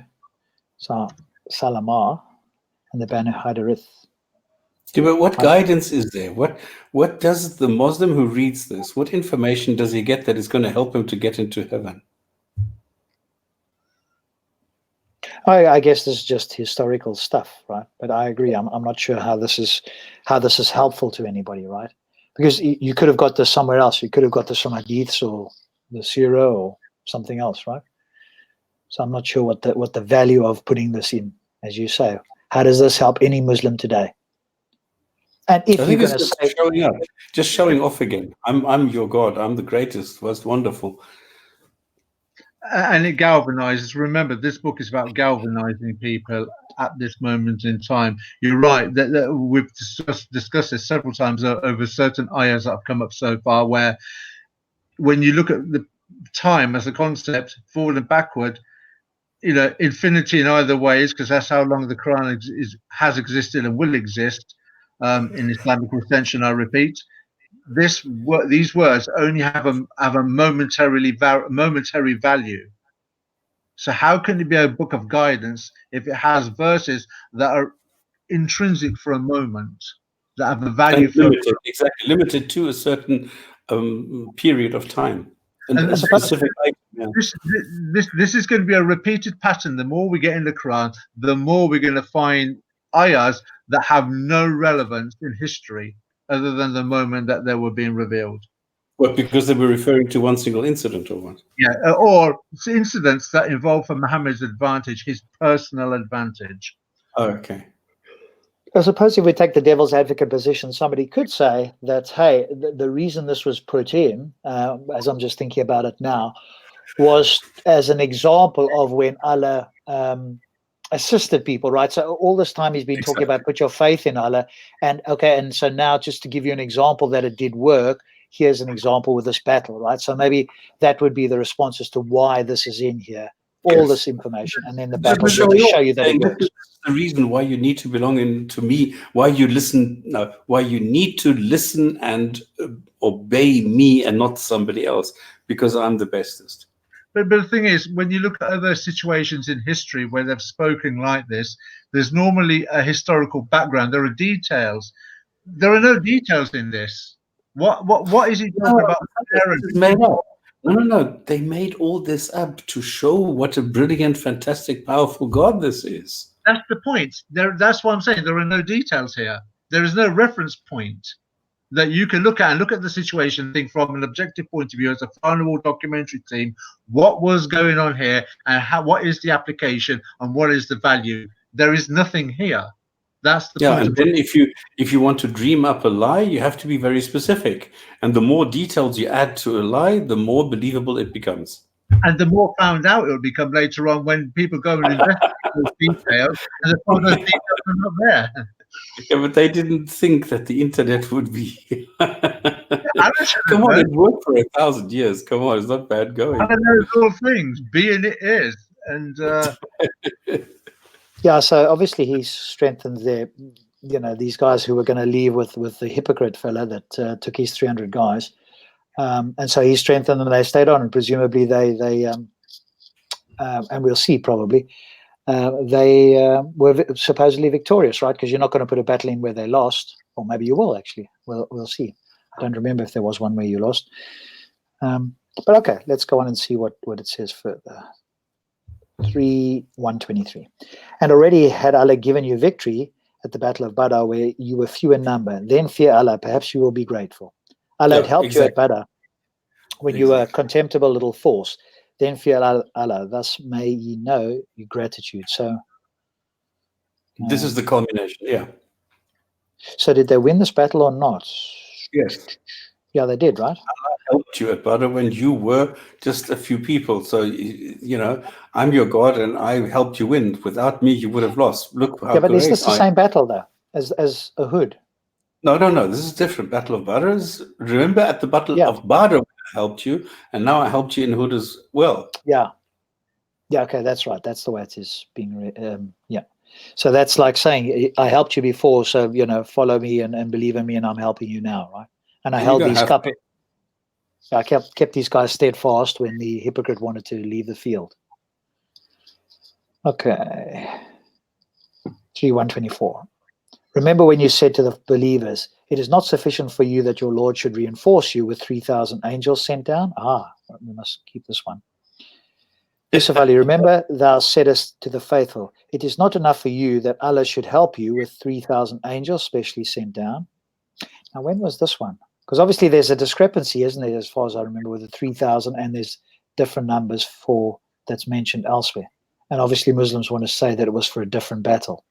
Salamah and the Banu Hadarith? Yeah, but what guidance is there? What does the Muslim who reads this, what information does he get that is going to help him to get into heaven? I guess this is just historical stuff, right? But I agree. I'm not sure how this is helpful to anybody, right? Because you could have got this somewhere else. You could have got this from Hadiths or the Sirah or something else, right? So I'm not sure what the value of putting this in, as you say. How does this help any Muslim today? And if I you're think going it's to just say, showing up, just showing off again. I'm your God. I'm the greatest, most wonderful. And it galvanizes. Remember, this book is about galvanizing people at this moment in time. You're right that we've discussed this several times over certain ayahs that have come up so far, where when you look at the time as a concept, forward and backward, infinity in either ways, because that's how long the Quran has existed and will exist in Islamic extension. I repeat, these words only have a momentary value. So how can it be a book of guidance if it has verses that are intrinsic for a moment, that have a value And for limited, exactly, limited to a certain period of time. And and a specific item, yeah. this is going to be a repeated pattern. The more we get in the Quran, the more we're going to find ayahs that have no relevance in history other than the moment that they were being revealed. What, because they were referring to one single incident or what? Yeah, or incidents that involve for Muhammad's advantage, his personal advantage. Oh, okay. I suppose if we take the devil's advocate position, somebody could say that, hey, the reason this was put in, as I'm just thinking about it now, was as an example of when Allah assisted people, right? So all this time he's been talking about put your faith in Allah. And so now just to give you an example that it did work, here's an example with this battle, right? So maybe that would be the response as to why this is in here, all this information, and then the battle to show you that it works. The reason why you need to belong in to me, why you need to listen and obey me and not somebody else, because I'm the bestest. But the thing is, when you look at other situations in history where they've spoken like this, there's normally a historical background. There are details. There are no details in this. What is he talking about? No. They made all this up to show what a brilliant, fantastic, powerful God this is. That's the point. That's what I'm saying. There are no details here. There is no reference point that you can look at the situation, think from an objective point of view as a final documentary team, what was going on here and what is the application and what is the value. There is nothing here. That's the point. And then if you want to dream up a lie, you have to be very specific. And the more details you add to a lie, the more believable it becomes. And the more found out it will become later on when people go and investigate those details, and those details are not there. Yeah, but they didn't think that the internet would be. Come on, it worked for 1,000 years. Come on, it's not bad going. I know all things. Being it is, and yeah. So obviously he's strengthened these guys who were going to leave with the hypocrite fella that took his 300 guys, and so he strengthened them. They stayed on, and presumably they and we'll see probably. They were supposedly victorious, right? Because you're not going to put a battle in where they lost, or maybe you will actually. We'll see. I don't remember if there was one where you lost. But okay, let's go on and see what it says further. 3:123. And already had Allah given you victory at the Battle of Badr, where you were few in number. Then fear Allah, perhaps you will be grateful. Allah had helped you at Badr when you were a contemptible little force. Then fear Allah, thus may ye know your gratitude. So this is the culmination, yeah. So did they win this battle or not? Yes. Yeah, they did, right? Allah helped you at Badr when you were just a few people. So, I'm your God and I helped you win. Without me, you would have lost. Look how but is this the same battle, though, as Uhud? No. This is different. Battle of Badr is, remember at the Battle of Badr, I helped you, and now I helped you in Uhud as well. Yeah, okay, that's right. That's the way it is being, yeah. So that's like saying, I helped you before, so, follow me and believe in me, and I'm helping you now, right? And I held these couple. I kept these guys steadfast when the hypocrite wanted to leave the field. Okay. 3:124. Remember when you said to the believers, it is not sufficient for you that your Lord should reinforce you with 3,000 angels sent down? We must keep this one. Yusuf Ali, remember thou saidest to the faithful, it is not enough for you that Allah should help you with 3,000 angels specially sent down. Now, when was this one? Because obviously there's a discrepancy, isn't there, as far as I remember, with the 3,000, and there's different numbers that's mentioned elsewhere. And obviously Muslims want to say that it was for a different battle.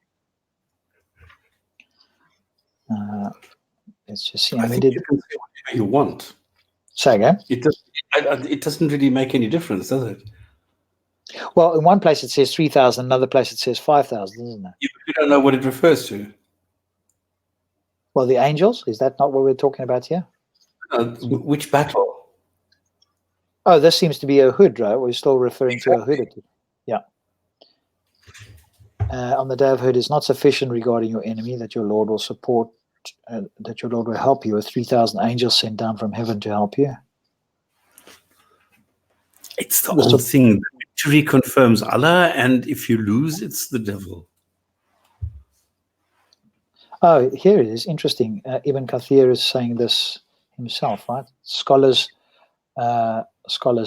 let's just see. I think you can say whatever you want. Say again? It doesn't really make any difference, does it? Well, in one place it says 3,000, another place it says 5,000, isn't it? You don't know what it refers to. Well, the angels, is that not what we're talking about here? Which battle? Oh, this seems to be a hood, right? We're still referring to a hood. Yeah. On the day of hood is not sufficient regarding your enemy that your Lord will support, that your Lord will help you with 3,000 angels sent down from heaven to help you. It's the old thing. The victory confirms Allah, and if you lose, it's the devil. Oh, here it is. Interesting. Ibn Kathir is saying this himself, right? Scholars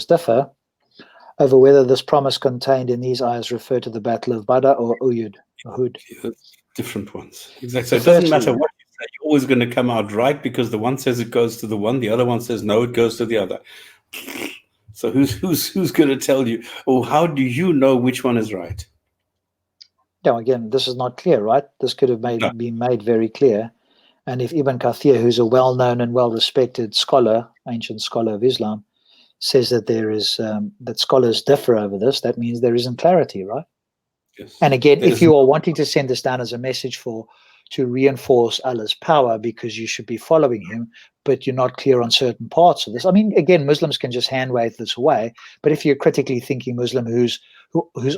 differ over whether this promise contained in these ayahs refer to the Battle of Badr or Uhud. Different ones. Exactly. So it doesn't matter what you say. You're always going to come out right because the one says it goes to the one, the other one says no, it goes to the other. So who's going to tell you? Or how do you know which one is right? No, again, this is not clear, right? This could have been made very clear. And if Ibn Kathir, who's a well-known and well-respected scholar, ancient scholar of Islam, says that there is that scholars differ over this, that means there isn't clarity, right? Yes. And again, if you are wanting to send this down as a message to reinforce Allah's power because you should be following him, but you're not clear on certain parts of this. I mean, again, Muslims can just hand wave this away. But if you're critically thinking Muslim who's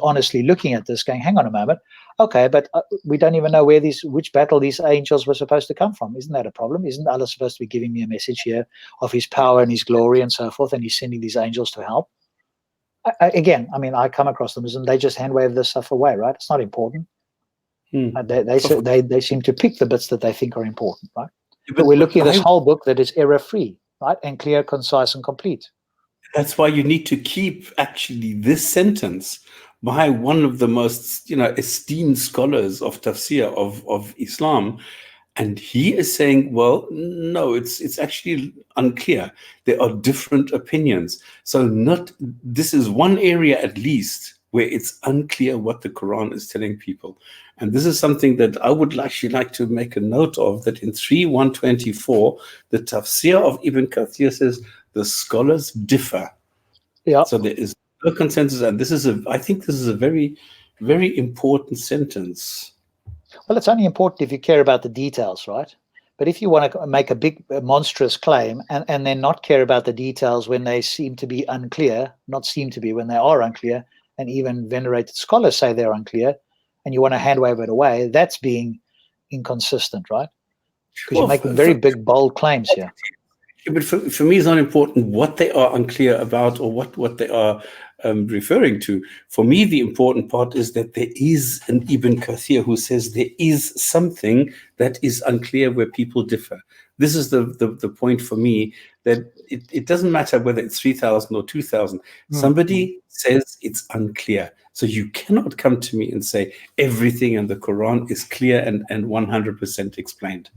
honestly looking at this, going, hang on a moment, okay, but we don't even know which battle these angels were supposed to come from. Isn't that a problem? Isn't Allah supposed to be giving me a message here of his power and his glory and so forth, and he's sending these angels to help? Again, I mean, I come across them and they just hand wave this stuff away, right? It's not important. They seem to pick the bits that they think are important, right? But we're looking at this whole book that is error-free, right? And clear, concise, and complete. That's why you need to keep actually this sentence by one of the most, esteemed scholars of tafsir of Islam. And he is saying, well, no, it's actually unclear. There are different opinions. So this is one area at least where it's unclear what the Quran is telling people. And this is something that I would actually like to make a note of, that in 3.124, the tafsir of Ibn Kathir says the scholars differ. Yeah. So there is no consensus. And I think this is a very, very important sentence. Well, it's only important if you care about the details, right? But if you want to make a big, monstrous claim and then not care about the details when they seem to be unclear, when they are unclear, and even venerated scholars say they're unclear, and you want to hand wave it away, that's being inconsistent, right? Because you're making very big, bold claims here. Yeah, but for me, it's not important what they are unclear about or what they are referring to. For me, the important part is that there is an Ibn Kathir who says there is something that is unclear where people differ. This is the point for me, that it doesn't matter whether it's 3,000 or 2,000. Somebody says it's unclear. So you cannot come to me and say everything in the Quran is clear and 100% explained.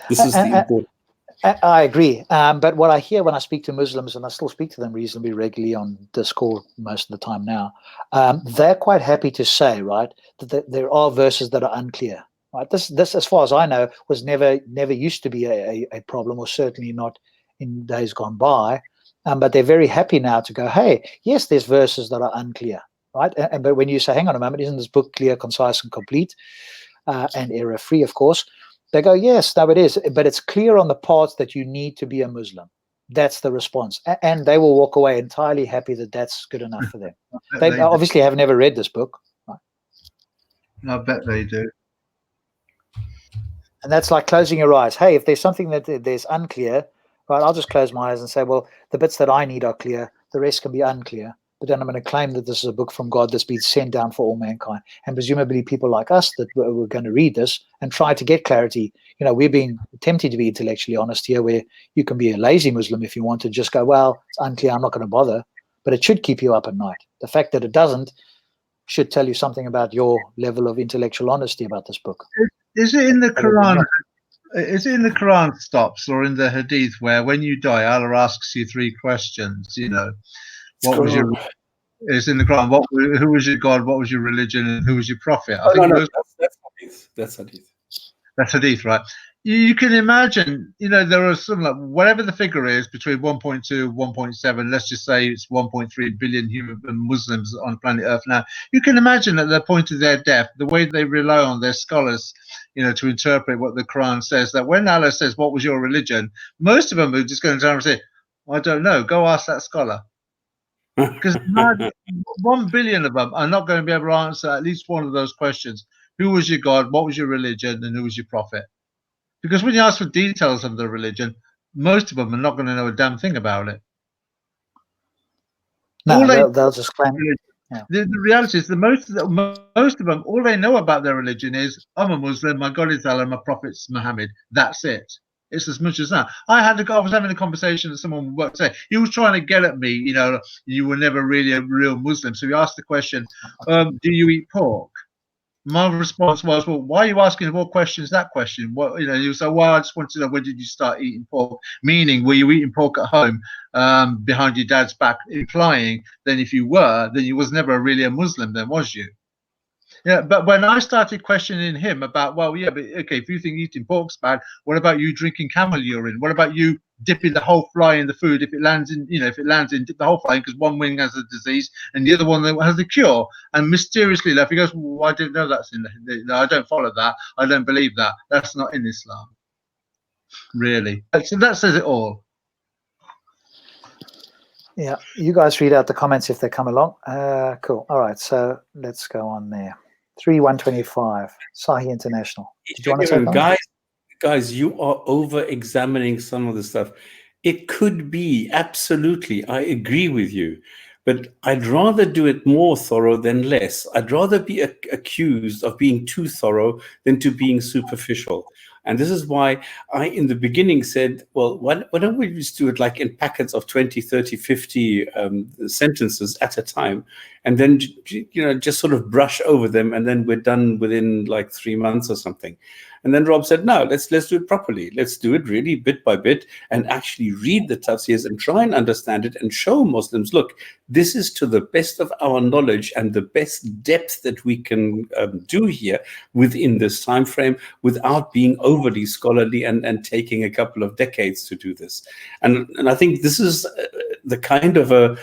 This is the important. I agree. But what I hear when I speak to Muslims, and I still speak to them reasonably regularly on Discord most of the time now, they're quite happy to say, right, that there are verses that are unclear. Right? This, as far as I know, was never used to be a problem, or certainly not in days gone by. But they're very happy now to go, hey, yes, there's verses that are unclear, right? But when you say, hang on a moment, isn't this book clear, concise, and complete, and error-free, of course? They go, yes, no, it is, but it's clear on the parts that you need to be a Muslim. That's the response. And they will walk away entirely happy that that's good enough for them. They obviously have never read this book. Right? I bet they do. And that's like closing your eyes. Hey, if there's something that there's unclear, right, I'll just close my eyes and say, well, the bits that I need are clear. The rest can be unclear. But then I'm going to claim that this is a book from God that's been sent down for all mankind. And presumably people like us that we're going to read this and try to get clarity. We're being tempted to be intellectually honest here, where you can be a lazy Muslim if you want to just go, well, it's unclear, I'm not going to bother. But it should keep you up at night. The fact that it doesn't should tell you something about your level of intellectual honesty about this book. Is it in the Quran? Is it in the Quran stops or in the Hadith where when you die, Allah asks you 3 questions? What was your? It's in the Quran. Who was your God? What was your religion? And who was your prophet? That's Hadith. That's Hadith. That's hadith, right? You can imagine, there are some, like, whatever the figure is, between 1.2 and 1.7, let's just say it's 1.3 billion human Muslims on planet Earth now. You can imagine at the point of their death, the way they rely on their scholars, to interpret what the Quran says, that when Allah says, what was your religion? Most of them are just going to turn and say, I don't know, go ask that scholar. Because 1 billion of them are not going to be able to answer at least one of those questions. Who was your God? What was your religion? And who was your prophet? Because when you ask for details of the religion, most of them are not going to know a damn thing about it. No, they'll just claim. Yeah. The reality is that most of them, all they know about their religion is, I'm a Muslim, my God is Allah, my prophet's Muhammad. That's it. It's as much as that. I was having a conversation with someone who worked today. He was trying to get at me, you were never really a real Muslim. So he asked the question, do you eat pork? My response was, well, why are you asking more questions that question? What, you say, well, I just want to know, when did you start eating pork? Meaning, were you eating pork at home behind your dad's back? Implying then if you were, then you was never really a Muslim then, was you? Yeah, but when I started questioning him about, well, yeah, but okay, if you think eating pork's bad, what about you drinking camel urine? What about you dipping the whole fly in the food? If it lands in, dip the whole fly, because one wing has a disease and the other one has a cure. And mysteriously left, he goes, well, I didn't know that's in no, I don't follow that. I don't believe that. That's not in Islam. Really. So that says it all. Yeah, you guys read out the comments if they come along. Cool. All right, so let's go on there. 3125, Sahih International. Did you want to say something? Guys, you are over-examining some of the stuff. It could be, absolutely, I agree with you. But I'd rather do it more thorough than less. I'd rather be accused of being too thorough than to being superficial. And this is why I, in the beginning, said, well, why don't we just do it like in packets of 20, 30, 50 sentences at a time, and then, just sort of brush over them, and then we're done within like 3 months or something. And then Rob said, no, let's do it properly. Let's do it really bit by bit and actually read the tafsirs and try and understand it and show Muslims, look, this is to the best of our knowledge and the best depth that we can do here within this time frame without being overly scholarly and taking a couple of decades to do this. And I think this is the kind of a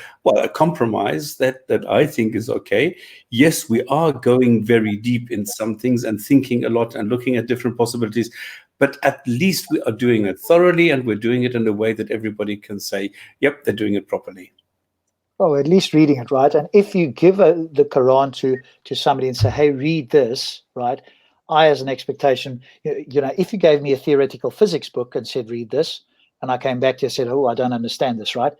compromise that I think is okay. Yes, we are going very deep in some things and thinking a lot and looking at different possibilities, but at least we are doing it thoroughly and we're doing it in a way that everybody can say, yep, they're doing it properly. Oh, at least reading it, right? And if you give the Quran to somebody and say, hey, read this, right? I, as an expectation, if you gave me a theoretical physics book and said, read this, and I came back to you and said, oh, I don't understand this, right?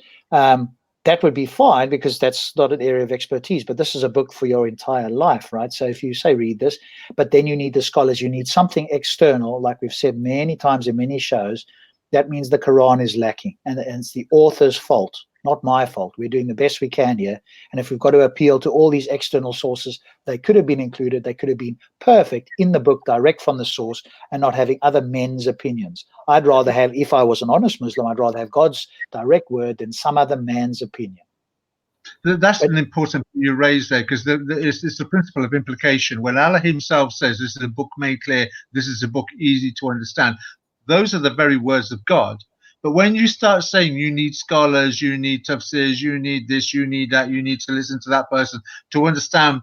That would be fine because that's not an area of expertise, but this is a book for your entire life, right? So if you say read this, but then you need the scholars, you need something external, like we've said many times in many shows, that means the Quran is lacking, and it's the author's fault, not my fault. We're doing the best we can here, and if we've got to appeal to all these external sources, they could have been included, they could have been perfect in the book, direct from the source, and not having other men's opinions. I'd rather have, if I was an honest Muslim, I'd rather have God's direct word than some other man's opinion. That's an important point you raised there, because it's the principle of implication. When Allah himself says this is a book made clear, this is a book easy to understand, those are the very words of God. But when you start saying you need scholars, you need tafsirs, you need this, you need that, you need to listen to that person to understand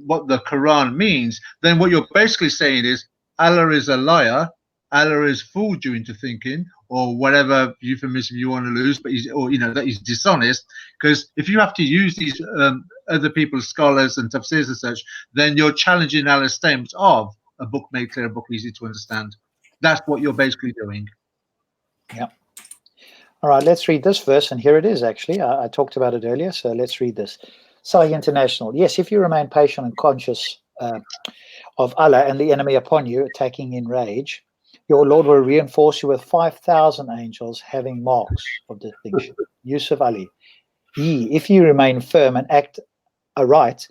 what the Quran means, then what you're basically saying is Allah is a liar, Allah has fooled you into thinking, or whatever euphemism you want to use, but that he's dishonest. Because if you have to use these other people's scholars and tafsirs and such, then you're challenging Allah's statements of a book made clear, a book easy to understand. That's what you're basically doing. Yeah. All right, let's read this verse, and here it is, actually. I talked about it earlier, so let's read this. Sahih International. Yes, if you remain patient and conscious of Allah and the enemy upon you, attacking in rage, your Lord will reinforce you with 5,000 angels having marks of distinction. Yusuf Ali. If you remain firm and act aright,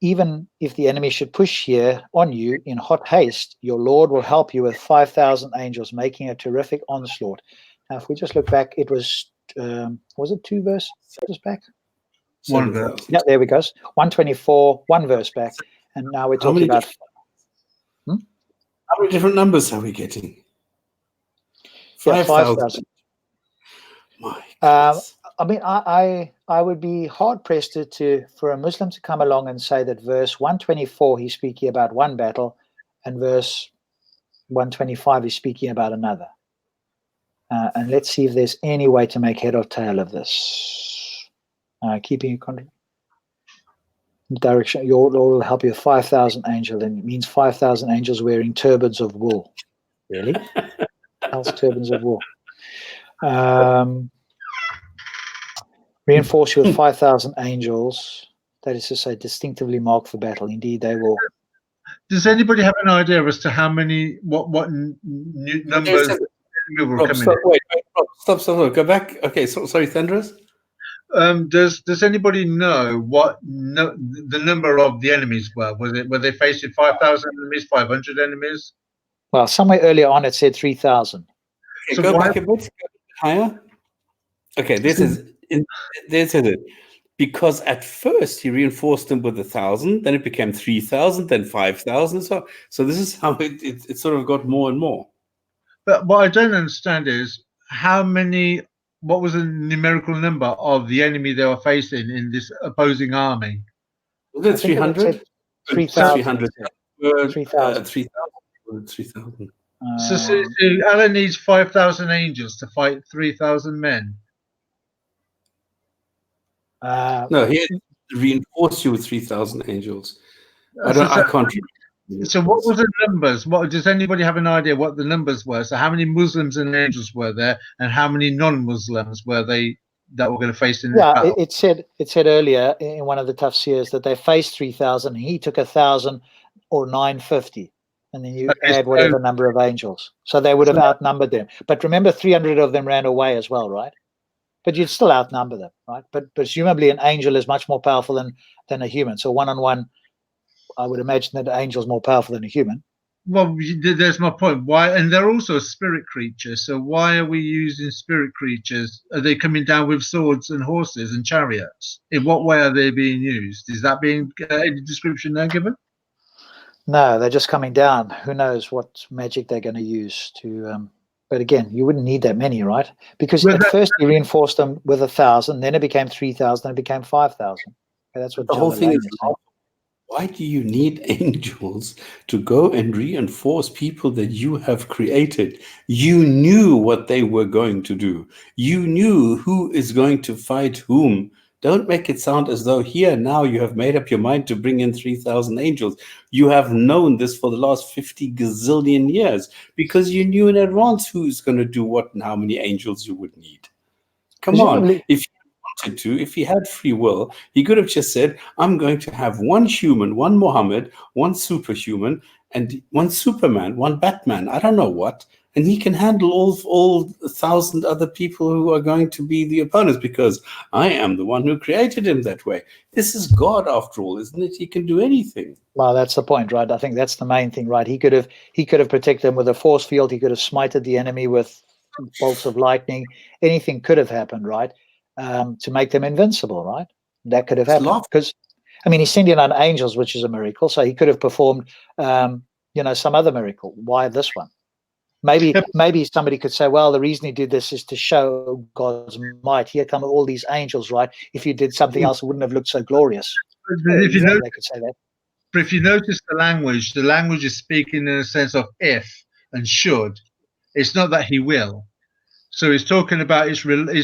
even if the enemy should push here on you in hot haste, your Lord will help you with 5,000 angels, making a terrific onslaught. Now, if we just look back, it was it 2 verses back? One verse. Yeah, there we go. 124, 1 verse back. And now we're talking about... How many different numbers are we getting? Yeah, 5,000. 5,000. My goodness. I mean, I would be hard pressed for a Muslim to come along and say that verse 124 he's speaking about one battle, and verse 125 he's speaking about another. And let's see if there's any way to make head or tail of this. Keeping direction, your Lord will help you. 5,000 angels, and it means 5,000 angels wearing turbans of wool. Really? Else turbans of wool. Reinforce you with 5,000 angels. That is to say, distinctively marked for battle. Indeed, they will. Does anybody have an idea as to how many, what numbers will Rob, come stop, in? wait, Rob, stop, go back. Okay, sorry, Thunderous. Does anybody know what the number of the enemies were? Were they facing 5,000 enemies, 500 enemies? Well, somewhere earlier on it said 3,000. Okay, So go why- back a bit, go higher. Okay, this is it. Because at first he reinforced them with 1,000, then it became 3,000, then 5,000. So this is how it sort of got more and more. But what I don't understand is what was the numerical number of the enemy they were facing in this opposing army? Was it 300? 3,000. 300. 3,000. 3,000. So Allah needs 5,000 angels to fight 3,000 men. No, he reinforced you with 3,000 angels. I can't. So what was the numbers? What does anybody have an idea what the numbers were? So how many Muslims and angels were there, and how many non-Muslims were they that were going to face in this battle? it said earlier in one of the tafsirs that they faced 3,000. He took 1,000 or 950, and then you add whatever number of angels. So they would have outnumbered them. But remember, 300 of them ran away as well, right? But you'd still outnumber them, right? But presumably an angel is much more powerful than a human. So one-on-one, I would imagine that an angel is more powerful than a human. Well, there's my point. Why? And they're also a spirit creature. So why are we using spirit creatures? Are they coming down with swords and horses and chariots? In what way are they being used? Is that being any description there given? No, they're just coming down. Who knows what magic they're going to use to. But again, you wouldn't need that many, right? Because at first you reinforced them with 1,000, then it became 3,000, then it became 5,000. Okay, that's what the whole thing is. Why do you need angels to go and reinforce people that you have created? You knew what they were going to do. You knew who is going to fight whom. Don't make it sound as though here now you have made up your mind to bring in 3,000 angels. You have known this for the last 50 gazillion years because you knew in advance who's going to do what and how many angels you would need. Come on. If you wanted to, if he had free will, he could have just said, I'm going to have one human, one Muhammad, one superhuman, and one Superman, one Batman, I don't know what. And he can handle all 1,000 other people who are going to be the opponents because I am the one who created him that way. This is God, after all, isn't it? He can do anything. Well, that's the point, right? I think that's the main thing, right? He could have protected them with a force field. He could have smited the enemy with bolts of lightning. Anything could have happened, right? To make them invincible, right? That could have happened because, I mean, he's sending out angels, which is a miracle. So he could have performed, some other miracle. Why this one? Maybe somebody could say, well, the reason he did this is to show God's might. Here come all these angels, right? If you did something else, it wouldn't have looked so glorious. They could say that. But if you notice the language is speaking in a sense of if and should. It's not that he will. So he's talking about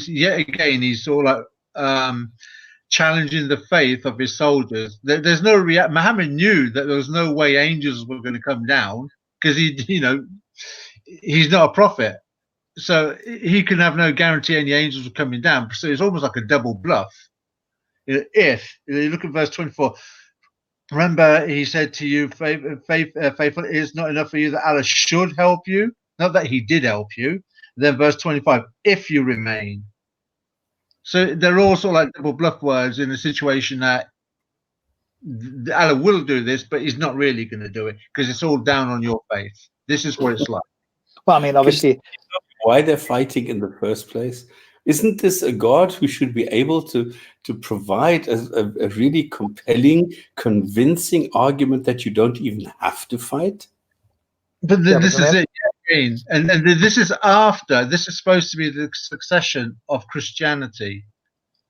yet again, he's sort of like challenging the faith of his soldiers. There's no Muhammad knew that there was no way angels were going to come down because he's not a prophet, so he can have no guarantee any angels are coming down. So it's almost like a double bluff. If you look at verse 24, remember he said to you, faithful, it is not enough for you that Allah should help you, not that he did help you. Then verse 25, if you remain. So they're all sort of like double bluff words in a situation that Allah will do this, but he's not really going to do it because it's all down on your faith. This is what it's like. Well, I mean, obviously, why they're fighting in the first place? Isn't this a God who should be able to provide a really compelling, convincing argument that you don't even have to fight? But Yeah, this but is remember, it, yeah, again. And this is after. This is supposed to be the succession of Christianity.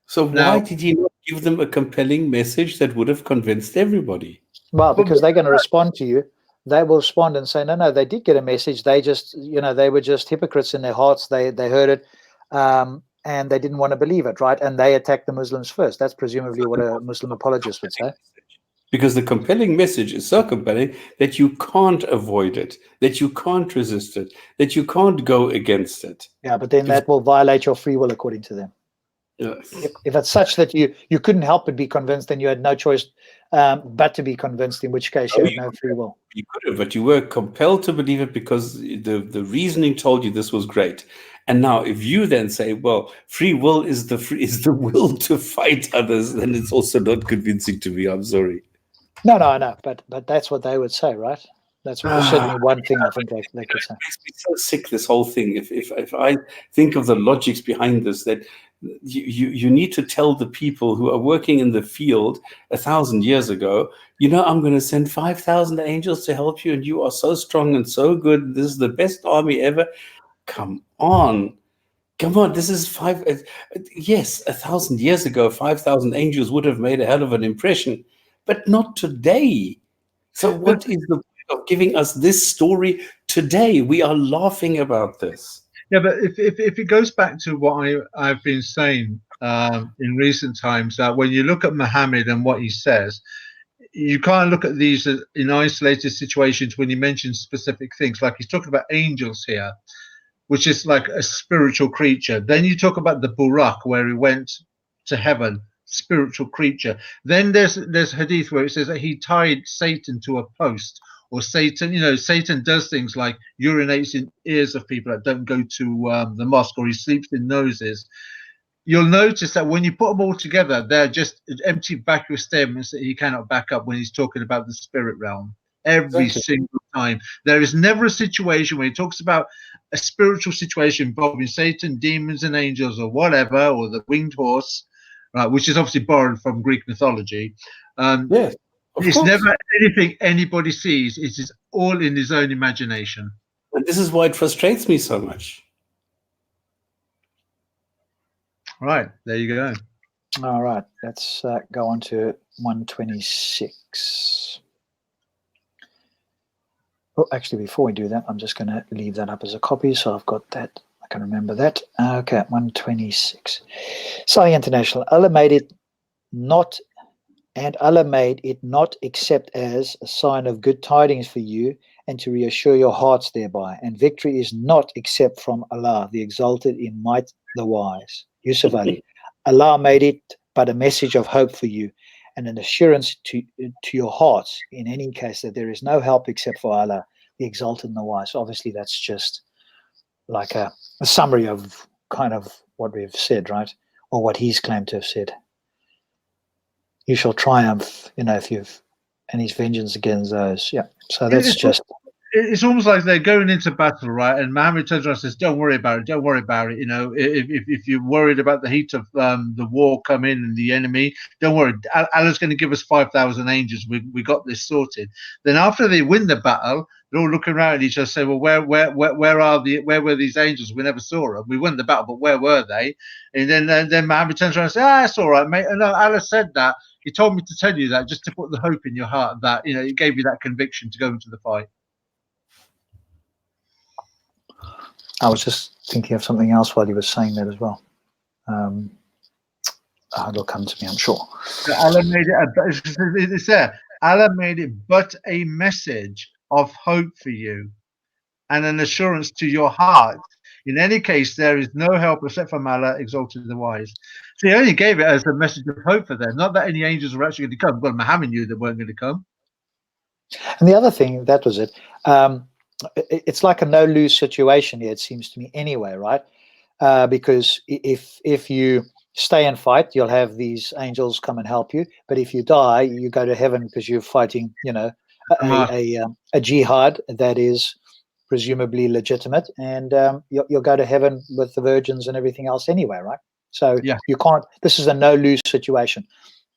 So why Now, did he not give them a compelling message that would have convinced everybody? well, but because they're going to respond to you. They will respond and say, no, they did get a message. They just, they were just hypocrites in their hearts. They heard it, and they didn't want to believe it, right? And they attacked the Muslims first. That's presumably what a Muslim apologist would say. Because the compelling message is so compelling that you can't avoid it, that you can't resist it, that you can't go against it. Yeah, but then that will violate your free will according to them. Yes. If it's such that you couldn't help but be convinced, then you had no choice but to be convinced, in which case you had no free will. You could have, but you were compelled to believe it because the reasoning told you this was great. And now, if you then say, "Well, free will is the will to fight others," then it's also not convincing to me. I'm sorry. No, but that's what they would say, right? That's certainly one thing I think they could say. It makes me so sick, this whole thing. If I think of the logics behind this, that you need to tell the people who are working in the field 1,000 years ago, I'm going to send 5,000 angels to help you, and you are so strong and so good. This is the best army ever. Come on. This is yes, 1,000 years ago, 5,000 angels would have made a hell of an impression, but not today. So what is the point of giving us this story today? We are laughing about this. yeah, but if it goes back to what I've been saying in recent times, that when you look at Muhammad and what he says, you can't look at these in isolated situations when he mentions specific things. Like he's talking about angels here, which is like a spiritual creature. Then you talk about the Burak, where he went to heaven, spiritual creature. Then there's hadith where it says that he tied Satan to a post, or Satan does things like urinates in ears of people that don't go to the mosque, or he sleeps in noses. You'll notice that when you put them all together, they're just empty vacuous statements that he cannot back up when he's talking about the spirit realm. Every single time. There is never a situation where he talks about a spiritual situation involving Satan, demons, and angels, or whatever, or the winged horse, right, which is obviously borrowed from Greek mythology. Yes, of It's course. never anything anybody sees. It is all in his own imagination. And this is why it frustrates me so much. Right, there you go. All right, let's go on to 126. Oh, actually, before we do that, I'm just going to leave that up as a copy, so I've got that. I can remember that. Okay, 126. Sahih International. Allah made it not except as a sign of good tidings for you, and to reassure your hearts thereby. And victory is not except from Allah, the exalted in might, the wise. Yusuf Ali. Allah made it but a message of hope for you, and an assurance to your hearts, in any case, that there is no help except for Allah, the exalted and the wise. So obviously, that's just like a summary of kind of what we've said, right? Or what he's claimed to have said. You shall triumph, if you've, and his vengeance against those. Yeah. So that's it's almost like they're going into battle, right? And Muhammad turns around and says, "Don't worry about it. Don't worry about it. If you're worried about the heat of the war coming and the enemy, don't worry. Allah's going to give us 5,000 angels. We got this sorted." Then after they win the battle, they're all looking around at each other, say, "Well, where were these angels? We never saw them. We won the battle, but where were they?" And then Muhammad turns around and says, "It's all right, mate. And Allah said that. He told me to tell you that just to put the hope in your heart that it gave you that conviction to go into the fight." I was just thinking of something else while you were saying that as well. It'll come to me, I'm sure. Allah made it. It's there. Allah made it but a message of hope for you, and an assurance to your heart. In any case, there is no help except from Allah, exalted the wise. So he only gave it as a message of hope for them, not that any angels were actually going to come. Well, Muhammad knew they weren't going to come. And the other thing, that was it. It's like a no-lose situation here, it seems to me anyway, right? Because if you stay and fight, you'll have these angels come and help you. But if you die, you go to heaven because you're fighting, a jihad that is presumably legitimate, and you'll go to heaven with the virgins and everything else anyway, right? So yeah. You can't. This is a no-lose situation,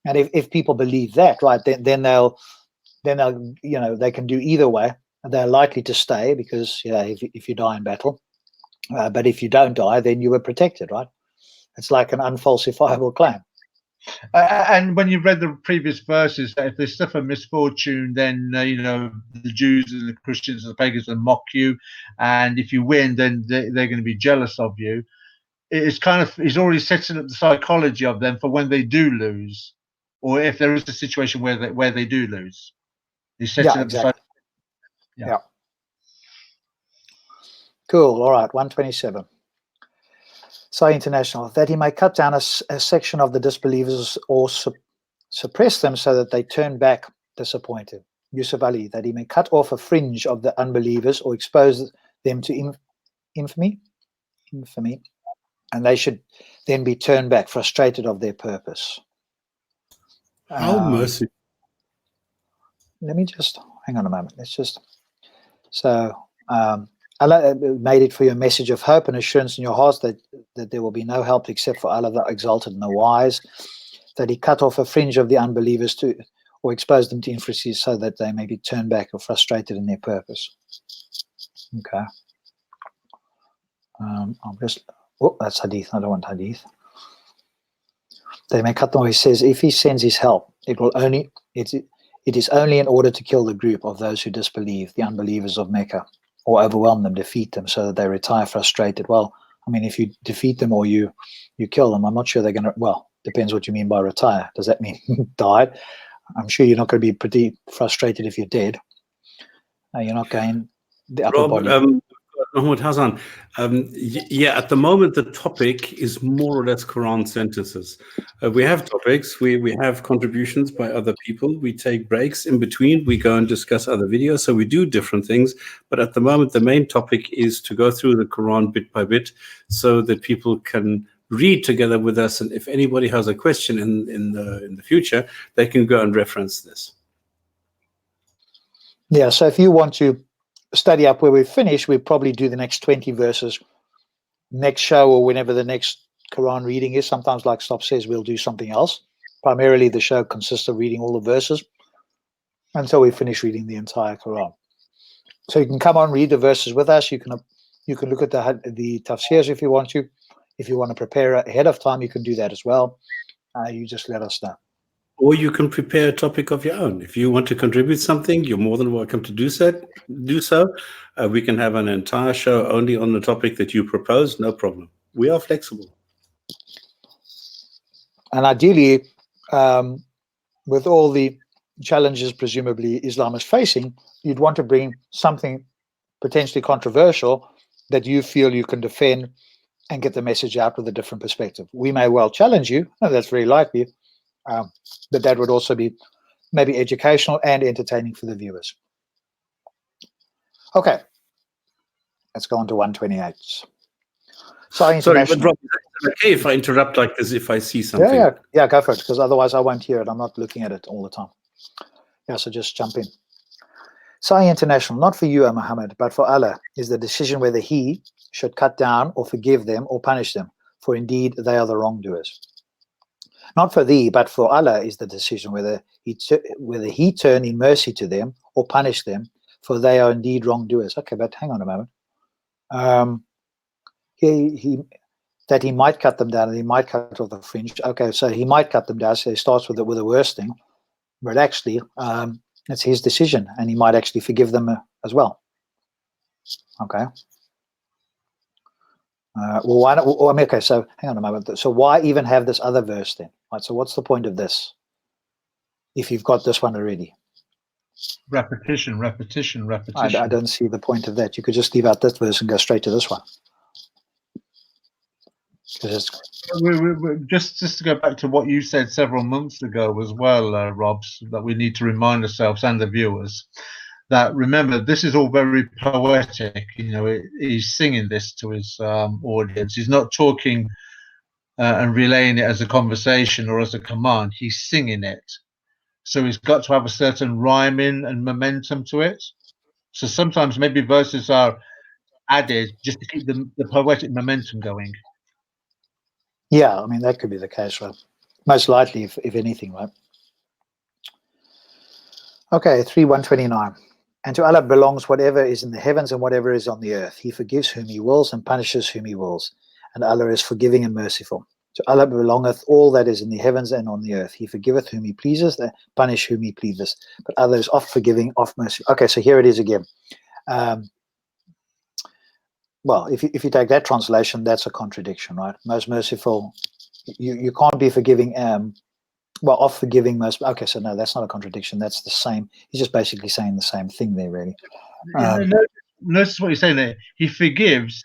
and if people believe that, right, then they'll they can do either way. they're likely to stay because if you die in battle. But if you don't die, then you were protected, right? It's like an unfalsifiable claim. And when you read the previous verses, that if they suffer misfortune, then the Jews and the Christians and the pagans will mock you, and if you win, then they're going to be jealous of you. It's he's already setting up the psychology of them for when they do lose, or if there is a situation where they do lose. He's setting up exactly. the psychology. Cool. All right. 127. Sahih International, that he may cut down a section of the disbelievers or suppress them so that they turn back disappointed. Yusuf Ali, that he may cut off a fringe of the unbelievers or expose them to infamy, and they should then be turned back, frustrated of their purpose. How merciful. Let me just, hang on a moment. Allah made it for you a message of hope and assurance in your hearts that there will be no help except for Allah, the exalted and the wise, that he cut off a fringe of the unbelievers or expose them to infamy so that they may be turned back or frustrated in their purpose. Okay. That's hadith. I don't want hadith. They may cut them off. He says, if he sends his help, it is only in order to kill the group of those who disbelieve, the unbelievers of Mecca, or overwhelm them, defeat them, so that they retire frustrated. Well, I mean, if you defeat them or you kill them, I'm not sure they're going to, well, depends what you mean by retire. Does that mean died? I'm sure you're not going to be pretty frustrated if you're dead. You're not going the upper body. Mahmoud Hassan, at the moment the topic is more or less Quran sentences. We have topics, we have contributions by other people, we take breaks in between, we go and discuss other videos, so we do different things, but at the moment the main topic is to go through the Quran bit by bit so that people can read together with us, and if anybody has a question in the future, they can go and reference this. Yeah, so if you want to study up where we finish, we'll probably do the next 20 verses next show or whenever the next Quran reading is. Sometimes, like Stop says, we'll do something else. Primarily, the show consists of reading all the verses until we finish reading the entire Quran. So you can come on, read the verses with us. You can look at the tafsirs if you want to. If you want to prepare ahead of time, you can do that as well. You just let us know. Or you can prepare a topic of your own. If you want to contribute something, you're more than welcome to do so. We can have an entire show only on the topic that you propose, no problem. We are flexible. And ideally, with all the challenges presumably Islam is facing, you'd want to bring something potentially controversial that you feel you can defend and get the message out with a different perspective. We may well challenge you, and that's very likely, but that would also be maybe educational and entertaining for the viewers. Okay, let's go on to 128. Sorry, but Rob, is it okay if I interrupt like this if I see something? Yeah, go for it, because otherwise I won't hear it. I'm not looking at it all the time. Yeah, so just jump in. Sahih International, not for you, O Muhammad, but for Allah is the decision whether he should cut down or forgive them or punish them, for indeed they are the wrongdoers. Not for thee, but for Allah is the decision whether he turn in mercy to them or punish them, for they are indeed wrongdoers. Okay, but hang on a moment. That he might cut them down and he might cut off the fringe. Okay, so he might cut them down. So he starts with the worst thing, but actually, it's his decision, and he might actually forgive them as well. Okay. Okay, so hang on a moment. So why even have this other verse then? Right, so what's the point of this if you've got this one already? Repetition. I don't see the point of that. You could just leave out this verse and go straight to this one. Just to go back to what you said several months ago as well, Robs, that we need to remind ourselves and the viewers that, remember, this is all very poetic. He's singing this to his audience. He's not talking and relaying it as a conversation or as a command. He's singing it. So he's got to have a certain rhyming and momentum to it. So sometimes maybe verses are added just to keep the poetic momentum going. Yeah, I mean, that could be the case, right? Most likely, if anything, right? Okay, 3:129. And to Allah belongs whatever is in the heavens and whatever is on the earth. He forgives whom he wills and punishes whom he wills. And Allah is forgiving and merciful. To Allah belongeth all that is in the heavens and on the earth. He forgiveth whom he pleases, and punish whom he pleaseth. But Allah is oft forgiving, oft merciful. Okay, so here it is again. Well, if you take that translation, that's a contradiction, right? Most merciful, you can't be forgiving, well, oft forgiving, most. Okay, so no, that's not a contradiction. That's the same. He's just basically saying the same thing there, really. Notice what he's saying there. He forgives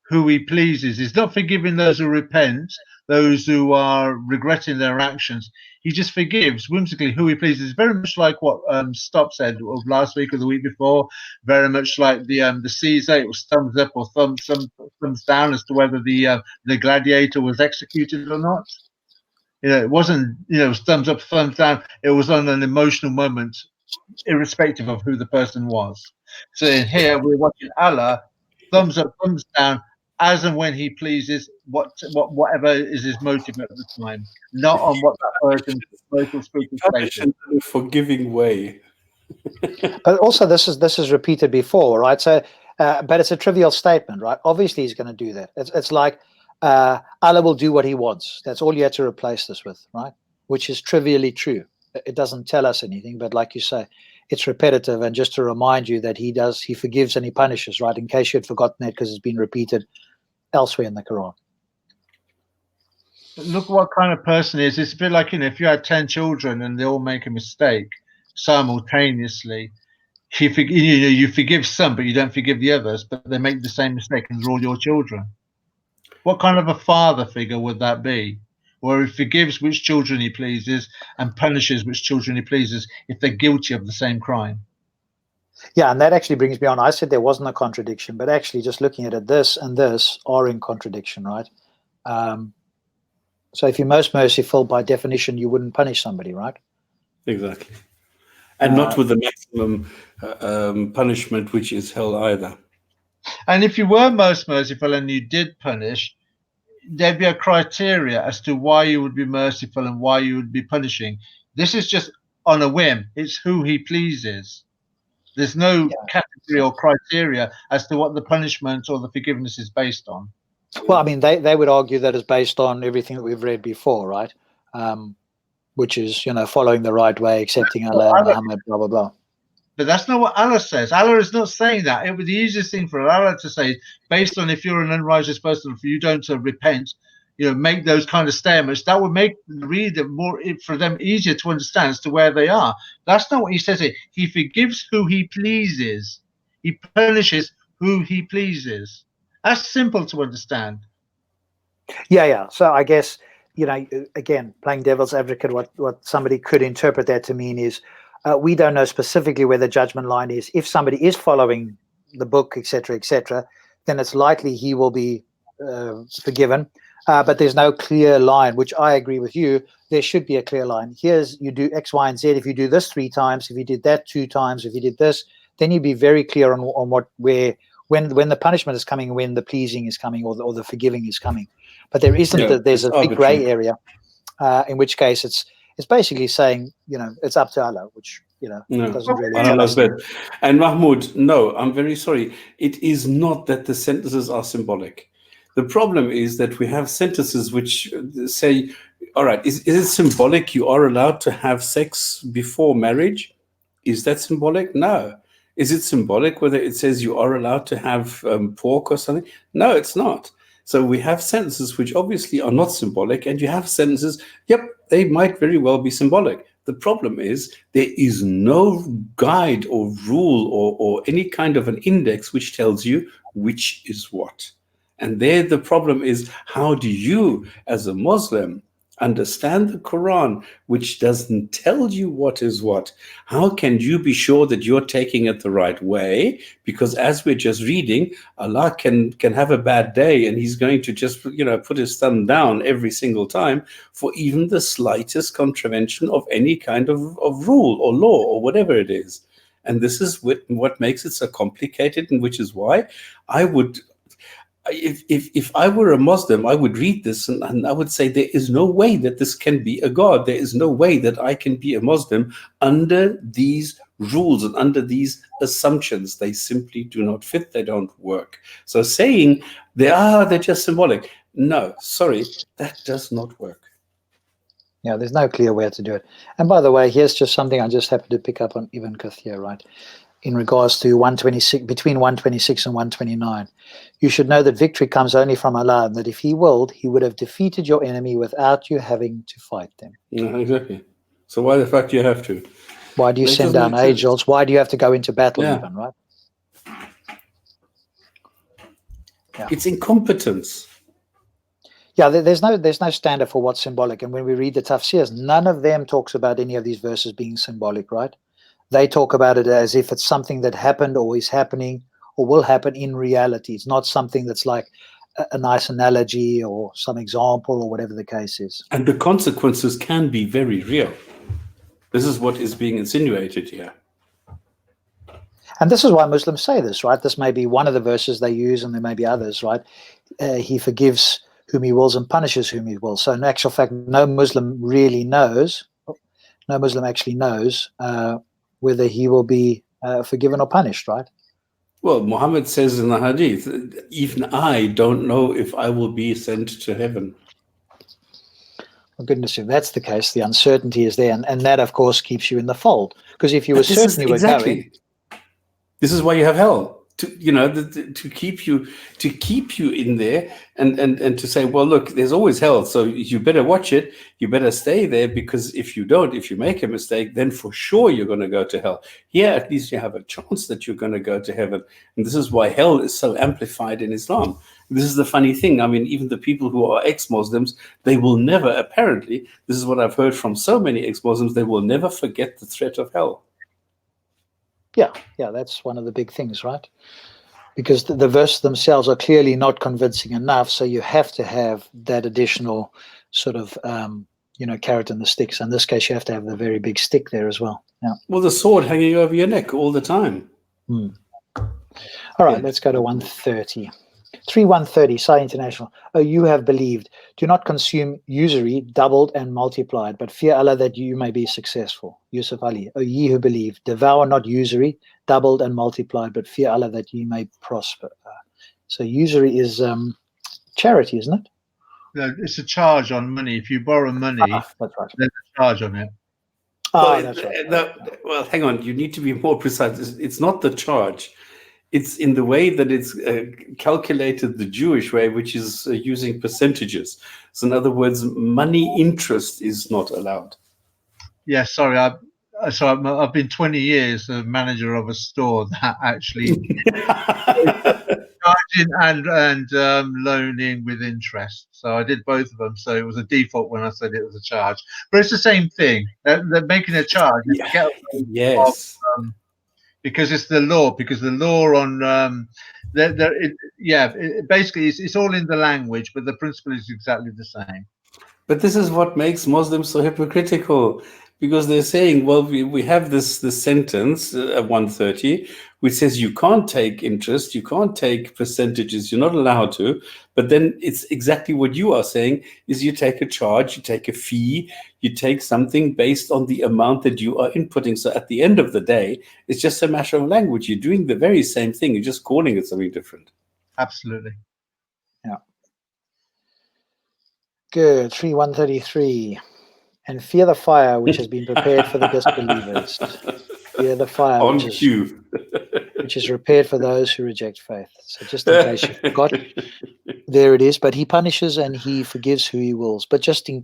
who he pleases. He's not forgiving those who repent, those who are regretting their actions. He just forgives whimsically who he pleases. Very much like what Stop said last week or the week before. Very much like the Caesar. It was thumbs up or thumbs down as to whether the gladiator was executed or not. It wasn't, it was thumbs up, thumbs down. It was on an emotional moment, irrespective of who the person was. So in here, we're watching Allah, thumbs up, thumbs down, as and when he pleases, whatever is his motive at the time, not on what that person's local spiritual state is. In a forgiving way. But also, this is repeated before, right? So, but it's a trivial statement, right? Obviously, he's going to do that. It's like, Allah will do what he wants. That's all you have to replace this with, right? Which is trivially true. It doesn't tell us anything, but like you say, it's repetitive. And just to remind you that he forgives and he punishes, right? In case you had forgotten that, because it's been repeated elsewhere in the Quran. Look what kind of person he is. It's a bit like, if you had 10 children and they all make a mistake simultaneously, you forgive some, but you don't forgive the others, but they make the same mistake and they're all your children. What kind of a father figure would that be? Where he forgives which children he pleases and punishes which children he pleases if they're guilty of the same crime. Yeah, and that actually brings me on. I said there wasn't a contradiction, but actually just looking at it, this and this are in contradiction, right? So if you're most merciful, by definition, you wouldn't punish somebody, right? Exactly. And not with the maximum punishment, which is hell either. And if you were most merciful and you did punish, there'd be a criteria as to why you would be merciful and why you would be punishing. This is just on a whim. It's who he pleases. There's no category or criteria as to what the punishment or the forgiveness is based on. Well, I mean, they would argue that it's based on everything that we've read before, right? Which is, following the right way, accepting Allah, Muhammad, blah, blah, blah. But that's not what Allah says. Allah is not saying that. It would be the easiest thing for Allah to say, based on if you're an unrighteous person, if you don't repent, make those kind of statements. That would make the reader for them easier to understand as to where they are. That's not what he says here. He forgives who he pleases. He punishes who he pleases. That's simple to understand. Yeah. So I guess, again, playing devil's advocate, what somebody could interpret that to mean is, we don't know specifically where the judgment line is. If somebody is following the book, etc., then it's likely he will be forgiven. But there's no clear line, which I agree with you. There should be a clear line. You do X, Y, and Z. If you do this 3 times, if you did that 2 times, if you did this, then you'd be very clear on when the punishment is coming, when the pleasing is coming, or the forgiving is coming. But there isn't. There's a big grey area, in which case it's basically saying, it's up to Allah, which, doesn't really tell us. And Mahmoud, no, I'm very sorry. It is not that the sentences are symbolic. The problem is that we have sentences which say, all right, is it symbolic you are allowed to have sex before marriage? Is that symbolic? No. Is it symbolic whether it says you are allowed to have pork or something? No, it's not. So we have sentences which obviously are not symbolic, and you have sentences, they might very well be symbolic. The problem is there is no guide or rule or any kind of an index which tells you which is what. And there the problem is, how do you, as a Muslim, understand the Quran, which doesn't tell you what is what? How can you be sure that you're taking it the right way? Because as we're just reading, Allah can have a bad day and he's going to just, put his thumb down every single time for even the slightest contravention of any kind of rule or law or whatever it is. And this is what makes it so complicated, and which is why I would... If I were a Muslim, I would read this and I would say there is no way that this can be a God. There is no way that I can be a Muslim under these rules and under these assumptions. They simply do not fit. They don't work. So saying they're just symbolic. No, sorry, that does not work. Yeah, there's no clear way to do it. And by the way, here's just something I just happened to pick up on Ibn Kathir, right? In regards to 126, between 126 and 129, you should know that victory comes only from Allah, and that if He willed, He would have defeated your enemy without you having to fight them. Yeah, exactly. So why the fuck do you have to? Why do you That send doesn't down make sense. angels? Why do you have to go into battle Yeah. even, right? Yeah. It's incompetence. Yeah, there's no standard for what's symbolic. And when we read the tafsirs, none of them talks about any of these verses being symbolic, right? They talk about it as if it's something that happened or is happening or will happen in reality. It's not something that's like a nice analogy or some example or whatever the case is. And the consequences can be very real. This is what is being insinuated here. And this is why Muslims say this, right? This may be one of the verses they use, and there may be others, right? He forgives whom He wills and punishes whom He wills. So in actual fact, no Muslim actually knows whether he will be forgiven or punished, right? Well, Muhammad says in the hadith, even I don't know if I will be sent to heaven. For goodness, if that's the case, the uncertainty is there. And that, of course, keeps you in the fold. Because if you were certain you were going... This is why you have hell. To keep you in there and to say, well, look, there's always hell, so you better watch it, you better stay there, because if you make a mistake, then for sure you're going to go to hell. Here, at least you have a chance that you're going to go to heaven. And this is why hell is so amplified in Islam. This is the funny thing. I mean, even the people who are ex-Muslims, they will never, apparently, this is what I've heard from so many ex-Muslims, they will never forget the threat of hell. Yeah, that's one of the big things, right? Because the verses themselves are clearly not convincing enough, so you have to have that additional sort of, carrot in the sticks. In this case, you have to have the very big stick there as well. Yeah. Well, the sword hanging over your neck all the time. All right, let's go to 130. 3130, Sai International. Oh, you have believed. Do not consume usury, doubled and multiplied, but fear Allah that you may be successful. Yusuf Ali. Oh, ye who believe. Devour not usury, doubled and multiplied, but fear Allah that you may prosper. So usury is charity, isn't it? No, it's a charge on money. If you borrow money, that's right. There's a charge on it. That's right. Well, hang on. You need to be more precise. It's not the charge. It's in the way that it's calculated the Jewish way, which is using percentages. So in other words, money interest is not allowed. Yeah, sorry. I've been 20 years the manager of a store that actually charging and loaning with interest. So I did both of them. So it was a default when I said it was a charge. But it's the same thing. They're making a charge. Yes. Because it's the law. Because the law on basically it's all in the language, but the principle is exactly the same. But this is what makes Muslims so hypocritical, because they're saying, well, we have this sentence 130 which says you can't take interest, you can't take percentages, you're not allowed to. But then it's exactly what you are saying, is you take a charge, you take a fee, you take something based on the amount that you are inputting. So at the end of the day, it's just a matter of language. You're doing the very same thing, you're just calling it something different. Absolutely. Yeah. Good. 3133. And fear the fire which has been prepared for the disbelievers. Fear the fire which is prepared for those who reject faith. So just in case you forgot, there it is. But he punishes and he forgives who he wills. But just in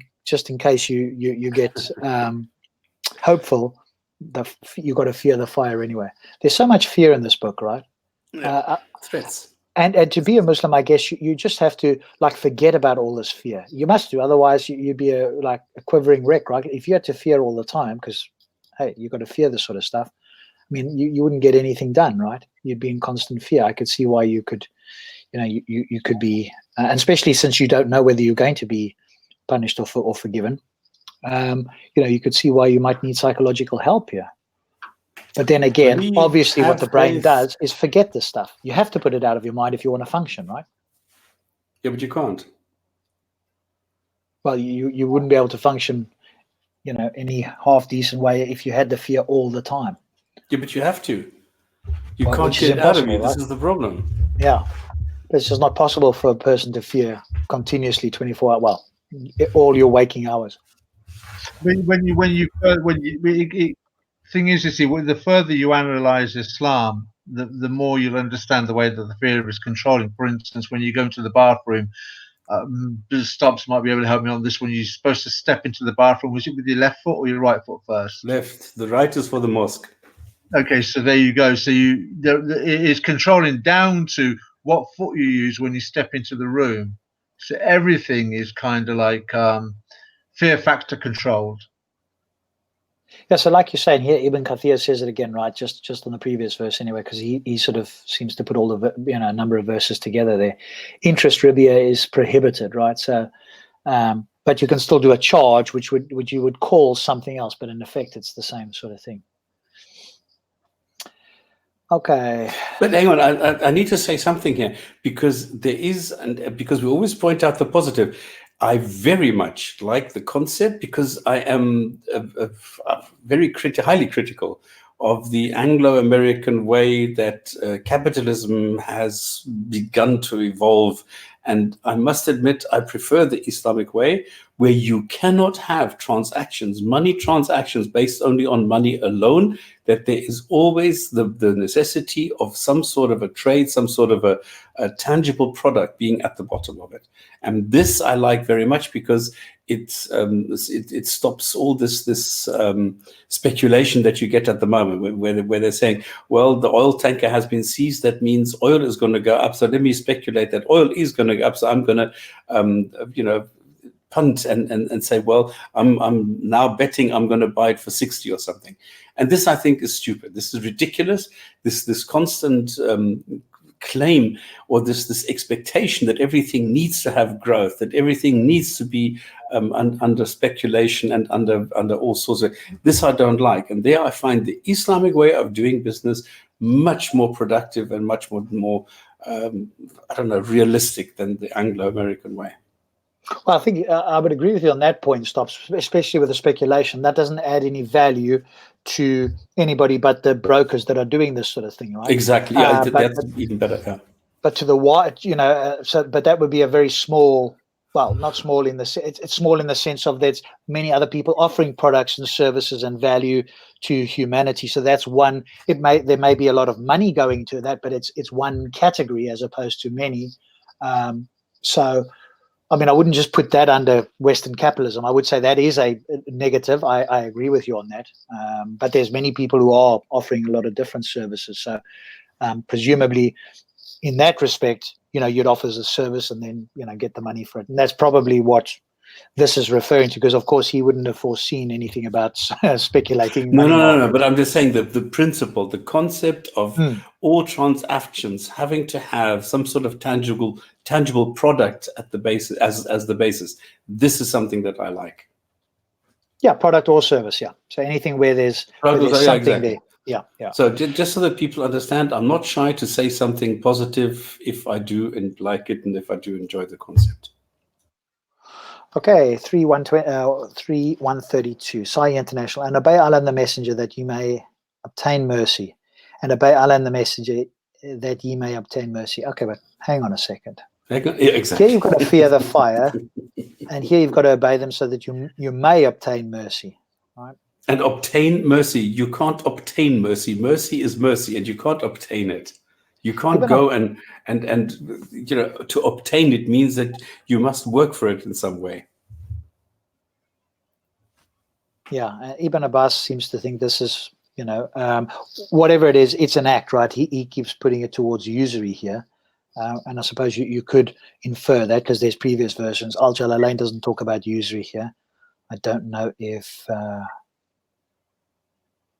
case you get hopeful, you got to fear the fire anyway. There's so much fear in this book, right? Threats. And to be a Muslim, I guess you just have to forget about all this fear. You must do, otherwise you'd be a quivering wreck, right? If you had to fear all the time, because hey, you got to fear this sort of stuff. I mean, you wouldn't get anything done, right? You'd be in constant fear. I could see why you could, you could be, and especially since you don't know whether you're going to be punished or forgiven. You could see why you might need psychological help here. But then again, obviously what the brain does is forget this stuff. You have to put it out of your mind if you want to function, right? Yeah, but you can't. Well, you wouldn't be able to function, any half-decent way if you had the fear all the time. Yeah, but you have to. You Well, can't which is get out of impossible, you. This right? is the problem. Yeah. It's just not possible for a person to fear continuously 24 hours. Well, all your waking hours. Thing is, you see, the further you analyze Islam, the more you'll understand the way that the fear is controlling. For instance, when you go into the bathroom, Stubbs might be able to help me on this one. You're supposed to step into the bathroom. Was it with your left foot or your right foot first? Left. The right is for the mosque. Okay, so there you go. So it is controlling down to what foot you use when you step into the room. So everything is kind of like fear factor controlled. Yeah, so like you're saying here, Ibn Kathir says it again, right? Just on the previous verse anyway, because he sort of seems to put all the a number of verses together there. Interest ribia is prohibited, right? So, but you can still do a charge, which you would call something else, but in effect, it's the same sort of thing. Okay. But hang on, I need to say something here, because because we always point out the positive. I very much like the concept, because I am very highly critical of the Anglo-American way that capitalism has begun to evolve. And I must admit, I prefer the Islamic way, where you cannot have money transactions based only on money alone, that there is always the necessity of some sort of a trade, some sort of a tangible product being at the bottom of it. And this I like very much, because it stops all this speculation that you get at the moment, where they're saying, well, the oil tanker has been seized, that means oil is going to go up, so let me speculate that oil is going to go up, so I'm going to punt and say, well, I'm now betting I'm going to buy it for 60 or something. And this, I think, is stupid. This is ridiculous. This constant claim, or this expectation that everything needs to have growth, that everything needs to be under speculation and under all sorts of this, I don't like. And there I find the Islamic way of doing business much more productive and much more realistic than the Anglo-American way. Well, I think I would agree with you on that point, Stops, especially with the speculation. That doesn't add any value to anybody but the brokers that are doing this sort of thing, right? Exactly. Yeah, that's even better. Yeah. But to the wide, but that would be a very small. Well, not small in the it's small in the sense of there's many other people offering products and services and value to humanity. So that's one. There may be a lot of money going to that, but it's one category as opposed to many. So. I mean, I wouldn't just put that under Western capitalism. I would say that is a negative. I agree with you on that. But there's many people who are offering a lot of different services. So presumably in that respect, you'd offer as a service and then, get the money for it. And that's probably what this is referring to, because, of course, he wouldn't have foreseen anything about speculating. No. But I'm just saying that the principle, the concept of all transactions having to have some sort of tangible product at the basis, as the basis. This is something that I like. Yeah, product or service. Yeah. So anything where there's something exactly there. Yeah. So just so that people understand, I'm not shy to say something positive if I do and like it, and if I do enjoy the concept. Okay, 3132. Sai International. And obey Allah and the Messenger that you may obtain mercy. And obey Allah and the Messenger that ye may obtain mercy. Okay, but hang on a second. Yeah, exactly. Here you've got to fear the fire, and here you've got to obey them so that you may obtain mercy. Right? And obtain mercy. You can't obtain mercy. Mercy is mercy, and you can't obtain it. You can't go and to obtain it means that you must work for it in some way. Yeah, Ibn Abbas seems to think this is, whatever it is, it's an act, right? He keeps putting it towards usury here. And I suppose you could infer that because there's previous versions. Al-Jalalain doesn't talk about usury here. I don't know if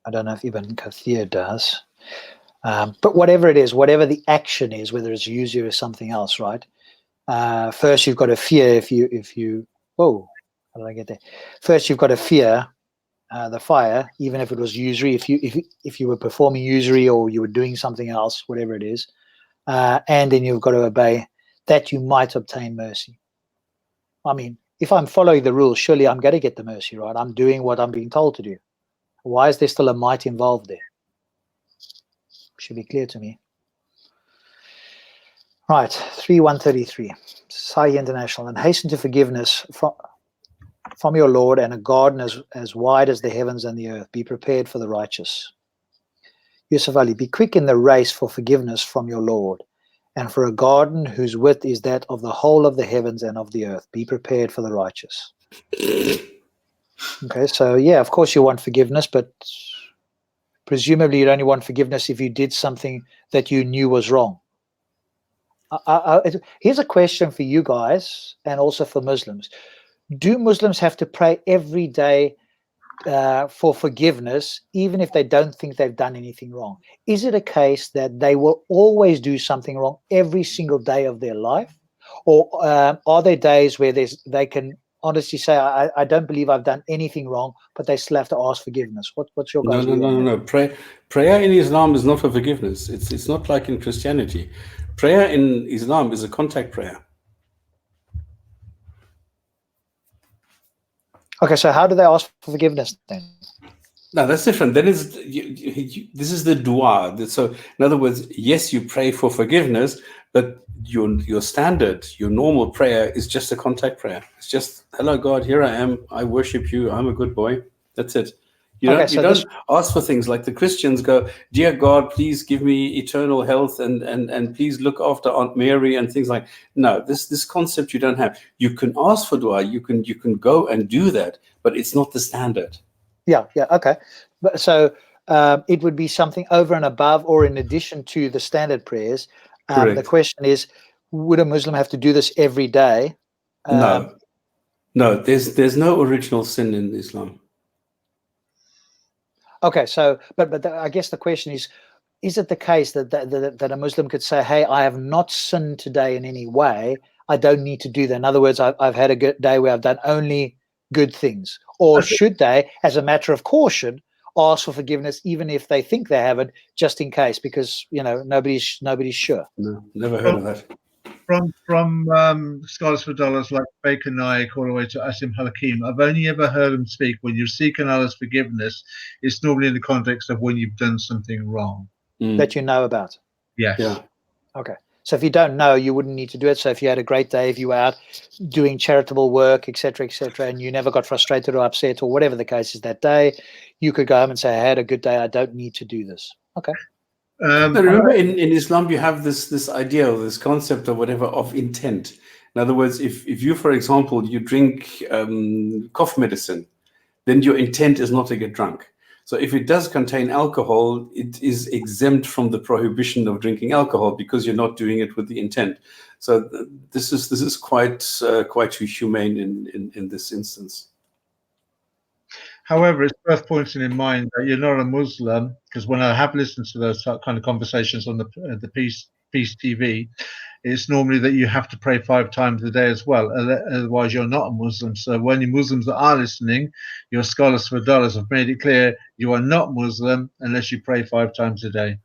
Ibn Kathir does. But whatever it is, whatever the action is, whether it's usury or something else, right? First, you've got to fear if you. Whoa, how did I get there? First, you've got to fear the fire, even if it was usury. If you were performing usury or you were doing something else, whatever it is, and then you've got to obey that you might obtain mercy. I mean, if I'm following the rules, surely I'm going to get the mercy, right? I'm doing what I'm being told to do. Why is there still a might involved there? Should be clear to me. Right, 3:133. Society International. And hasten to forgiveness from your Lord, and a garden as wide as the heavens and the earth. Be prepared for the righteous. Yusuf Ali, be quick in the race for forgiveness from your Lord, and for a garden whose width is that of the whole of the heavens and of the earth. Be prepared for the righteous. Okay, so yeah, of course you want forgiveness, but presumably you'd only want forgiveness if you did something that you knew was wrong. Here's a question for you guys and also for Muslims. Do Muslims have to pray every day for forgiveness, even if they don't think they've done anything wrong? Is it a case that they will always do something wrong every single day of their life? Or are there days where they can honestly say, I don't believe I've done anything wrong, but they still have to ask forgiveness? What's your guys' view on that? No. Prayer in Islam is not for forgiveness. It's not like in Christianity. Prayer in Islam is a contact prayer. Okay, so how do they ask for forgiveness then? No, that's different. Then this is the dua. So, in other words, yes, you pray for forgiveness, but your standard, your normal prayer is just a contact prayer. It's just, hello, God, here I am. I worship you. I'm a good boy. That's it. You don't ask for things like the Christians go, dear God, please give me eternal health and please look after Aunt Mary and things like. No, this concept you don't have. You can ask for dua. You can go and do that, but it's not the standard. Yeah, okay. So it would be something over and above or in addition to the standard prayers. The question is, would a Muslim have to do this every day? No, there's no original sin in Islam. Okay, so but I guess the question is it the case that a Muslim could say, hey, I have not sinned today in any way, I don't need to do that? In other words, I've had a good day where I've done only good things. Or should they, as a matter of caution, ask for forgiveness even if they think they haven't, just in case, because nobody's sure? No, never heard of that. From scholars for dollars like Baker Naik all the way to Asim Hakim, I've only ever heard them speak when you're seeking Allah's forgiveness, it's normally in the context of when you've done something wrong. That you know about. Yes. Yeah. Okay. So if you don't know, you wouldn't need to do it. So if you had a great day, if you were out doing charitable work, etc., and you never got frustrated or upset or whatever the case is that day, you could go home and say, I had a good day, I don't need to do this. Okay. Remember, in Islam, you have this idea or this concept or whatever of intent. In other words, if you, for example, you drink cough medicine, then your intent is not to get drunk. So if it does contain alcohol, it is exempt from the prohibition of drinking alcohol because you're not doing it with the intent. So this is quite humane in this instance. However, it's worth pointing in mind that you're not a Muslim, because when I have listened to those kind of conversations on the Peace TV, it's normally that you have to pray 5 times a day as well. Otherwise, you're not a Muslim. So when you Muslims that are listening, your scholars for dollars have made it clear you are not Muslim unless you pray 5 times a day.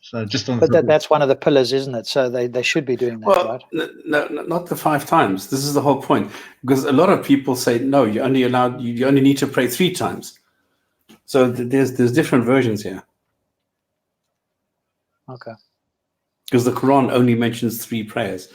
So just on. But that's one of the pillars, isn't it? So they should be doing that, right? No, not the 5 times. This is the whole point, because a lot of people say no. You only need to pray 3 times. So there's different versions here. Okay. Because the Quran only mentions 3 prayers.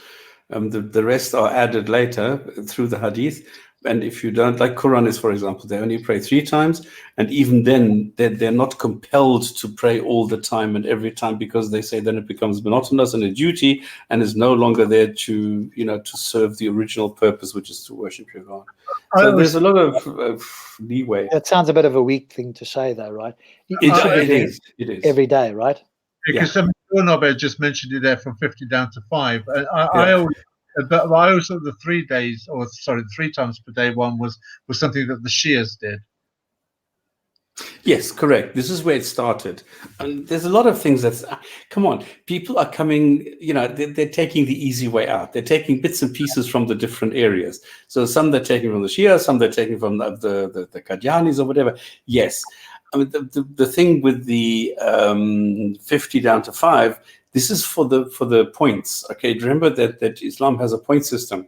The rest are added later through the Hadith. And if you don't, like Quranis, for example, they only pray 3 times. And even then, they're not compelled to pray all the time and every time, because they say then it becomes monotonous and a duty and is no longer there to serve the original purpose, which is to worship your God. So there's a lot of leeway. That sounds a bit of a weak thing to say, though, right? It is. Every day, right? Because Norbert just mentioned it there from 50 down to 5. And I also the 3 days, or sorry, the 3 times per day one was something that the Shias did. Yes, correct. This is where it started. And there's a lot of things come on, people are coming, they're taking the easy way out. They're taking bits and pieces from the different areas. So some they're taking from the Shia, some they're taking from the Qadianis or whatever. Yes. I mean, the thing with the 50 down to 5, this is for the points. Okay, remember that Islam has a point system,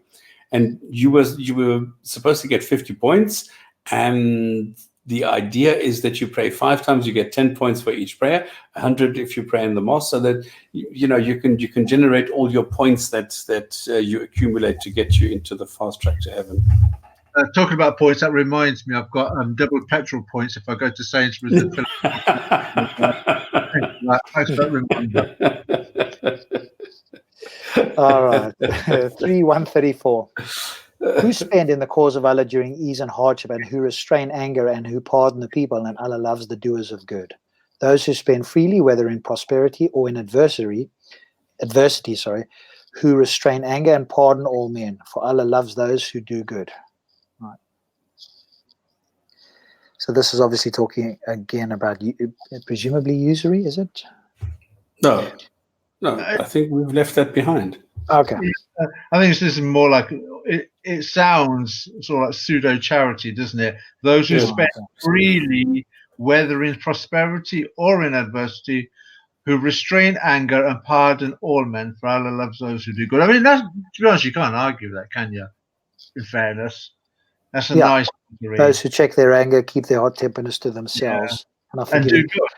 and you were supposed to get 50 points, and the idea is that you pray 5 times, you get 10 points for each prayer, 100 if you pray in the mosque, so that you can generate all your points that you accumulate to get you into the fast track to heaven. Talking about points, that reminds me, I've got double petrol points if I go to Sainsbury's and fill Thanks for that reminder. All right. 3:134. Who spend in the cause of Allah during ease and hardship, and who restrain anger, and who pardon the people, and Allah loves the doers of good. Those who spend freely, whether in prosperity or in adversity, who restrain anger and pardon all men, for Allah loves those who do good. Right. So this is obviously talking again about presumably usury, is it? No, I think we've left that behind. Okay. I think this is more like it sounds sort of like pseudo charity, doesn't it? Those who spend freely, whether in prosperity or in adversity, who restrain anger and pardon all men, for Allah loves those who do good. I mean, that's, to be honest, you can't argue with that, can you? In fairness, that's a nice. Those who check their anger, keep their hot tempers to themselves, and do good.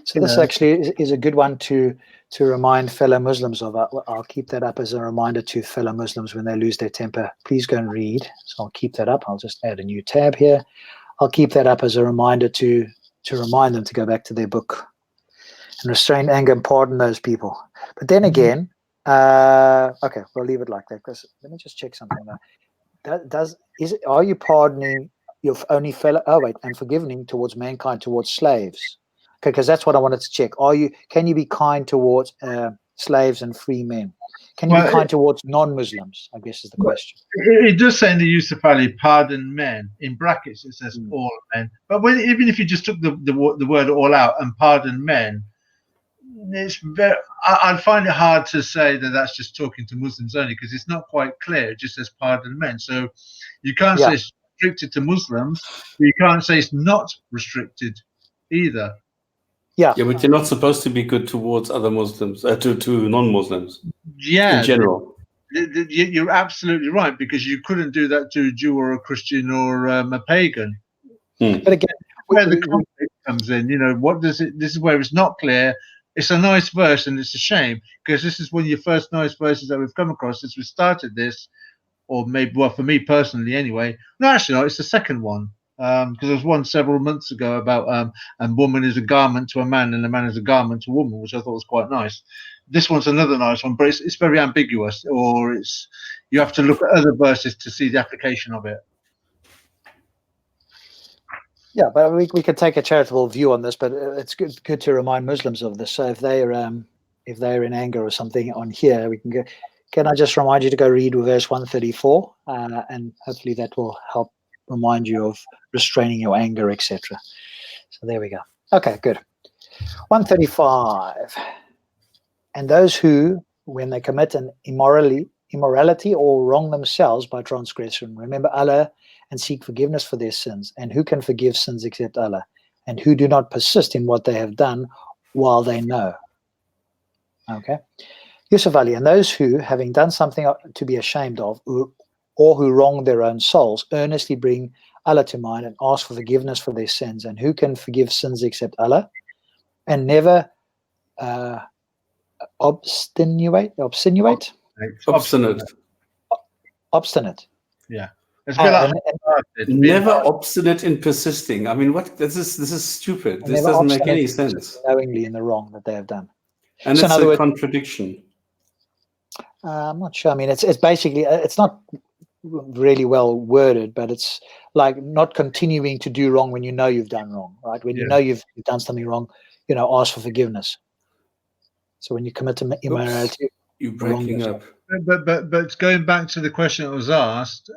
So this actually is a good one to remind fellow Muslims of. I'll keep that up as a reminder to fellow Muslims when they lose their temper. Please go and read. So I'll keep that up. I'll just add a new tab here. I'll keep that up as a reminder to remind them to go back to their book and restrain anger and pardon those people. But then again, okay, we'll leave it like that, because let me just check something now. Are you pardoning your only fellow? Oh wait, and forgiving towards mankind, towards slaves. Okay, because that's what I wanted to check. Can you be kind towards slaves and free men? Can you be kind towards non-Muslims? I guess is the question. It does say in the Yusuf Ali, pardon men. In brackets, it says all men. But even if you just took the word all out and pardon men, it's very. I'd find it hard to say that that's just talking to Muslims only, because it's not quite clear. It just says pardon men. So you can't say it's restricted to Muslims, but you can't say it's not restricted either. Yeah, but you're not supposed to be good towards other Muslims, to non-Muslims. Yeah, in general. You're absolutely right, because you couldn't do that to a Jew or a Christian or a pagan. But again, where the conflict comes in, what does it? This is where it's not clear. It's a nice verse, and it's a shame, because this is one of your first nice verses that we've come across since we started this, or maybe, well, for me personally, anyway. No, actually, no, it's the second one. Because there was one several months ago about and woman is a garment to a man and a man is a garment to a woman, which I thought was quite nice. This one's another nice one, but it's very ambiguous, or you have to look at other verses to see the application of it. Yeah, but we could take a charitable view on this, but it's good to remind Muslims of this. So if they're in anger or something on here, we can go. Can I just remind you to go read verse 134, and hopefully that will help remind you of restraining your anger, etc. So there we go. Okay, good. 135. And those who, when they commit an immorality or wrong themselves by transgression, remember Allah and seek forgiveness for their sins. And who can forgive sins except Allah? And who do not persist in what they have done while they know. Okay. Yusuf Ali, and those who, having done something to be ashamed of, or who wrong their own souls, earnestly bring Allah to mind and ask for forgiveness for their sins. And who can forgive sins except Allah? And never obstinate. Yeah. Never obstinate in persisting. I mean, what? This is stupid. This doesn't make any sense. Knowingly in the wrong that they have done. And so it's a contradiction. I'm not sure. I mean, it's basically, it's not really well worded, but it's like not continuing to do wrong when you know you've done wrong, right? When you know you've done something wrong, ask for forgiveness. So when you commit to immorality, you're breaking up. But going back to the question that was asked,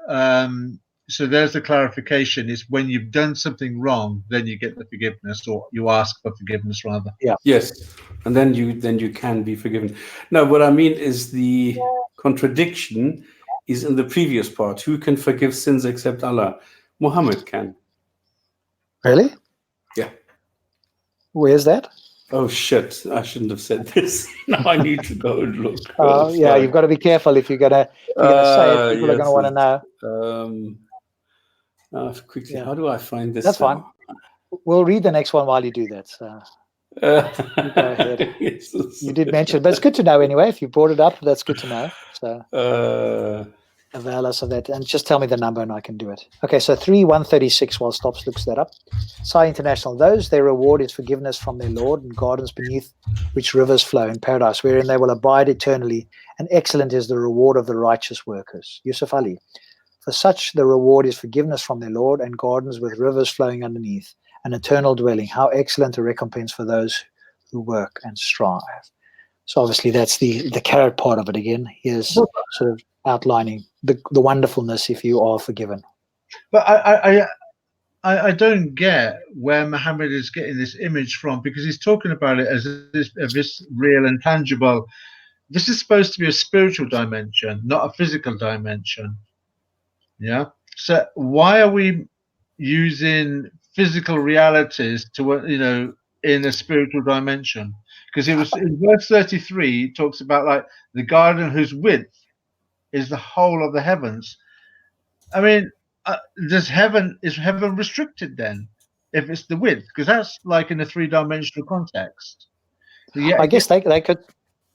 so there's the clarification: is when you've done something wrong, then you get the forgiveness, or you ask for forgiveness rather. Yeah. Yes, and then you can be forgiven. No, what I mean is the contradiction is in the previous part. Who can forgive sins except Allah? Muhammad can. Really? Yeah. Where's that? Oh shit! I shouldn't have said this. Now I need to go and look. Yeah, you've got to be careful if you're gonna say it. People are gonna want to know. Quickly, Yeah. how do I find this? That's fine. We'll read the next one while you do that. So you go ahead. You did mention, but it's good to know anyway. If you brought it up, that's good to know. So avail us of that, and just tell me the number, and I can do it. Okay, so 3:136. While Stops looks that up. Sai International. Those their reward is forgiveness from their Lord, and gardens beneath which rivers flow in paradise, wherein they will abide eternally. And excellent is the reward of the righteous workers. Yusuf Ali. For such the reward is forgiveness from their Lord, and gardens with rivers flowing underneath, an eternal dwelling. How excellent a recompense for those who work and strive. So obviously that's the carrot part of it again. Here's sort of outlining the wonderfulness if you are forgiven. But I don't get where Muhammad is getting this image from, because he's talking about it as this real and tangible. This is supposed to be a spiritual dimension, not a physical dimension. Yeah. So why are we using physical realities to, in a spiritual dimension? Because it was in verse 33, it talks about like the garden whose width is the whole of the heavens. I mean, is heaven restricted then if it's the width? Because that's like in a three-dimensional context. Yeah, I guess they could.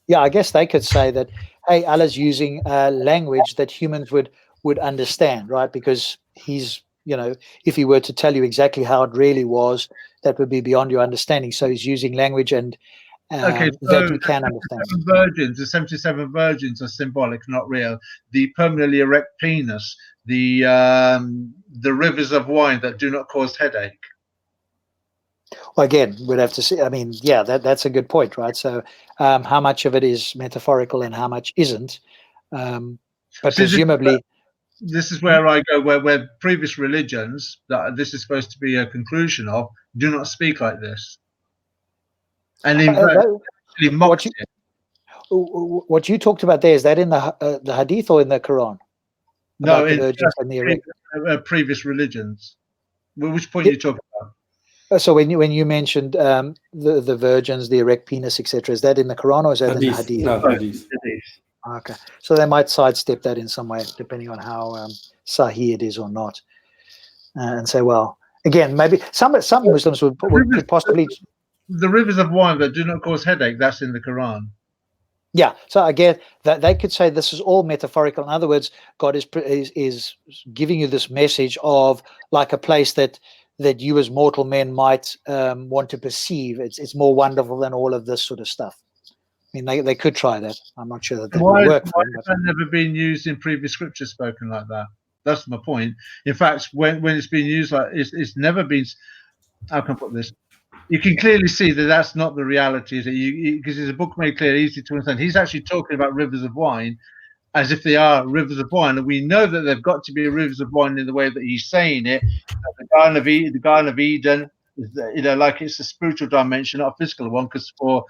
Yeah, I guess they could say that, hey, Allah's using language that humans would understand, right? Because he's, if he were to tell you exactly how it really was, that would be beyond your understanding. So he's using language and okay, that we can understand. The 77 virgins are symbolic, not real. The permanently erect penis, the rivers of wine that do not cause headache. Well, again, we'd have to see. I mean, yeah, that's a good point, right? So how much of it is metaphorical and how much isn't? But presumably... This is where I go, where previous religions, that this is supposed to be a conclusion of, do not speak like this. And in fact, actually mocked it. What you talked about there, is that in the Hadith or in the Quran? No, in previous religions. Which point are you talking about? So when you mentioned the virgins, the erect penis, etc., is that in the Quran or is that in the Hadith? No, Hadith. Okay, so they might sidestep that in some way, depending on how sahih it is or not, and say, well, again, maybe some Muslims could possibly... The rivers of wine that do not cause headache, that's in the Quran. Yeah, so again, that they could say this is all metaphorical. In other words, God is giving you this message of like a place that you as mortal men might want to perceive. It's more wonderful than all of this sort of stuff. I mean, they could try that. I'm not sure that that would work. Why has that never been used in previous scriptures spoken like that? That's my point. In fact, when it's been used like it's never been. How can I put this? You can clearly see that that's not the reality. Because it's a book made clear, easy to understand. He's actually talking about rivers of wine as if they are rivers of wine, and we know that they've got to be rivers of wine in the way that he's saying it. The Garden of Eden, like it's a spiritual dimension, not a physical one, because for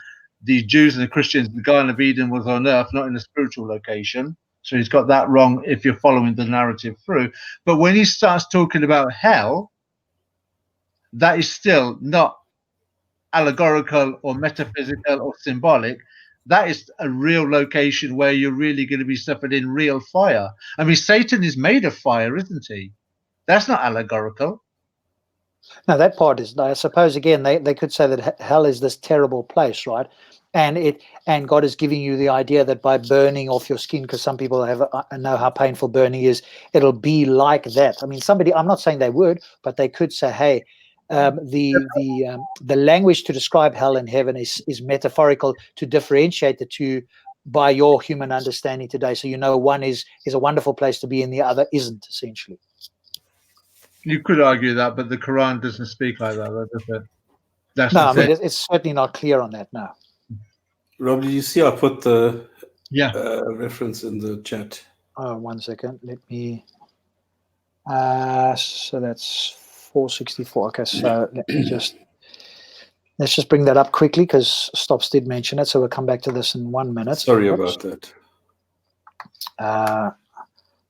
the Jews and the Christians, the Garden of Eden was on earth, not in a spiritual location. So he's got that wrong if you're following the narrative through. But when he starts talking about hell, that is still not allegorical or metaphysical or symbolic. That is a real location where you're really going to be suffered in real fire. I mean, Satan is made of fire, isn't he? That's not allegorical. No, that part is. I suppose again they could say that hell is this terrible place, right? And God is giving you the idea that by burning off your skin, because some people know how painful burning is, it'll be like that. I mean, I'm not saying they would, but they could say, hey, the language to describe hell and heaven is metaphorical to differentiate the two by your human understanding today. So one is a wonderful place to be and the other isn't, essentially. You could argue that, but the Quran doesn't speak like that, does it? That's no, I mean, it's certainly not clear on that, no. Rob, did you see I put the Yeah. Reference in the chat? Oh, 1 second. Let me... so that's 464. Okay, so let's just bring that up quickly because Stops did mention it. So we'll come back to this in 1 minute. Sorry about that.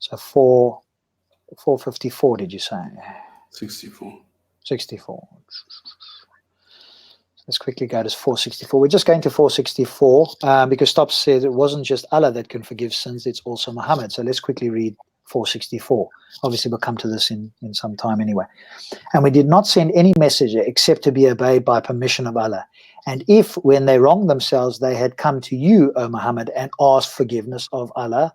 So 454, did you say? 64. 64. Let's quickly go to 464. We're just going to 464 because Stops said it wasn't just Allah that can forgive sins, it's also Muhammad. So let's quickly read 464. Obviously, we'll come to this in some time anyway. And we did not send any messenger except to be obeyed by permission of Allah. And if, when they wronged themselves, they had come to you, O Muhammad, and asked forgiveness of Allah,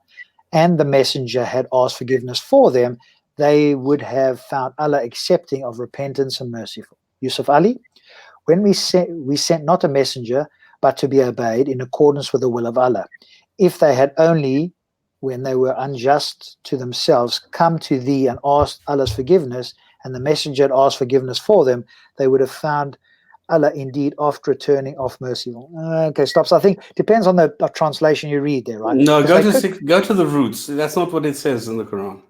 and the messenger had asked forgiveness for them, they would have found Allah accepting of repentance and merciful. Yusuf Ali, when we sent not a messenger, but to be obeyed in accordance with the will of Allah. If they had only, when they were unjust to themselves, come to thee and asked Allah's forgiveness, and the messenger had asked forgiveness for them, they would have found Allah indeed oft returning off merciful. Okay, stop. So I think depends on the translation you read there, right? No, go to the roots. That's not what it says in the Quran.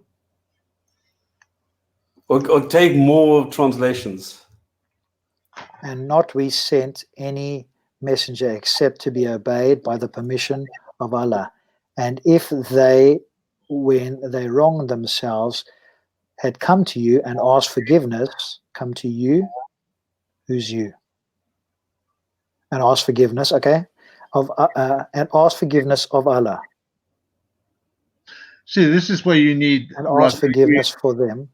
Or take more translations. And not we sent any messenger except to be obeyed by the permission of Allah. And if they, when they wronged themselves, had come to you and asked forgiveness, come to you, who's you? And ask forgiveness, okay, and ask forgiveness of Allah. See, this is where you need and ask forgiveness for them.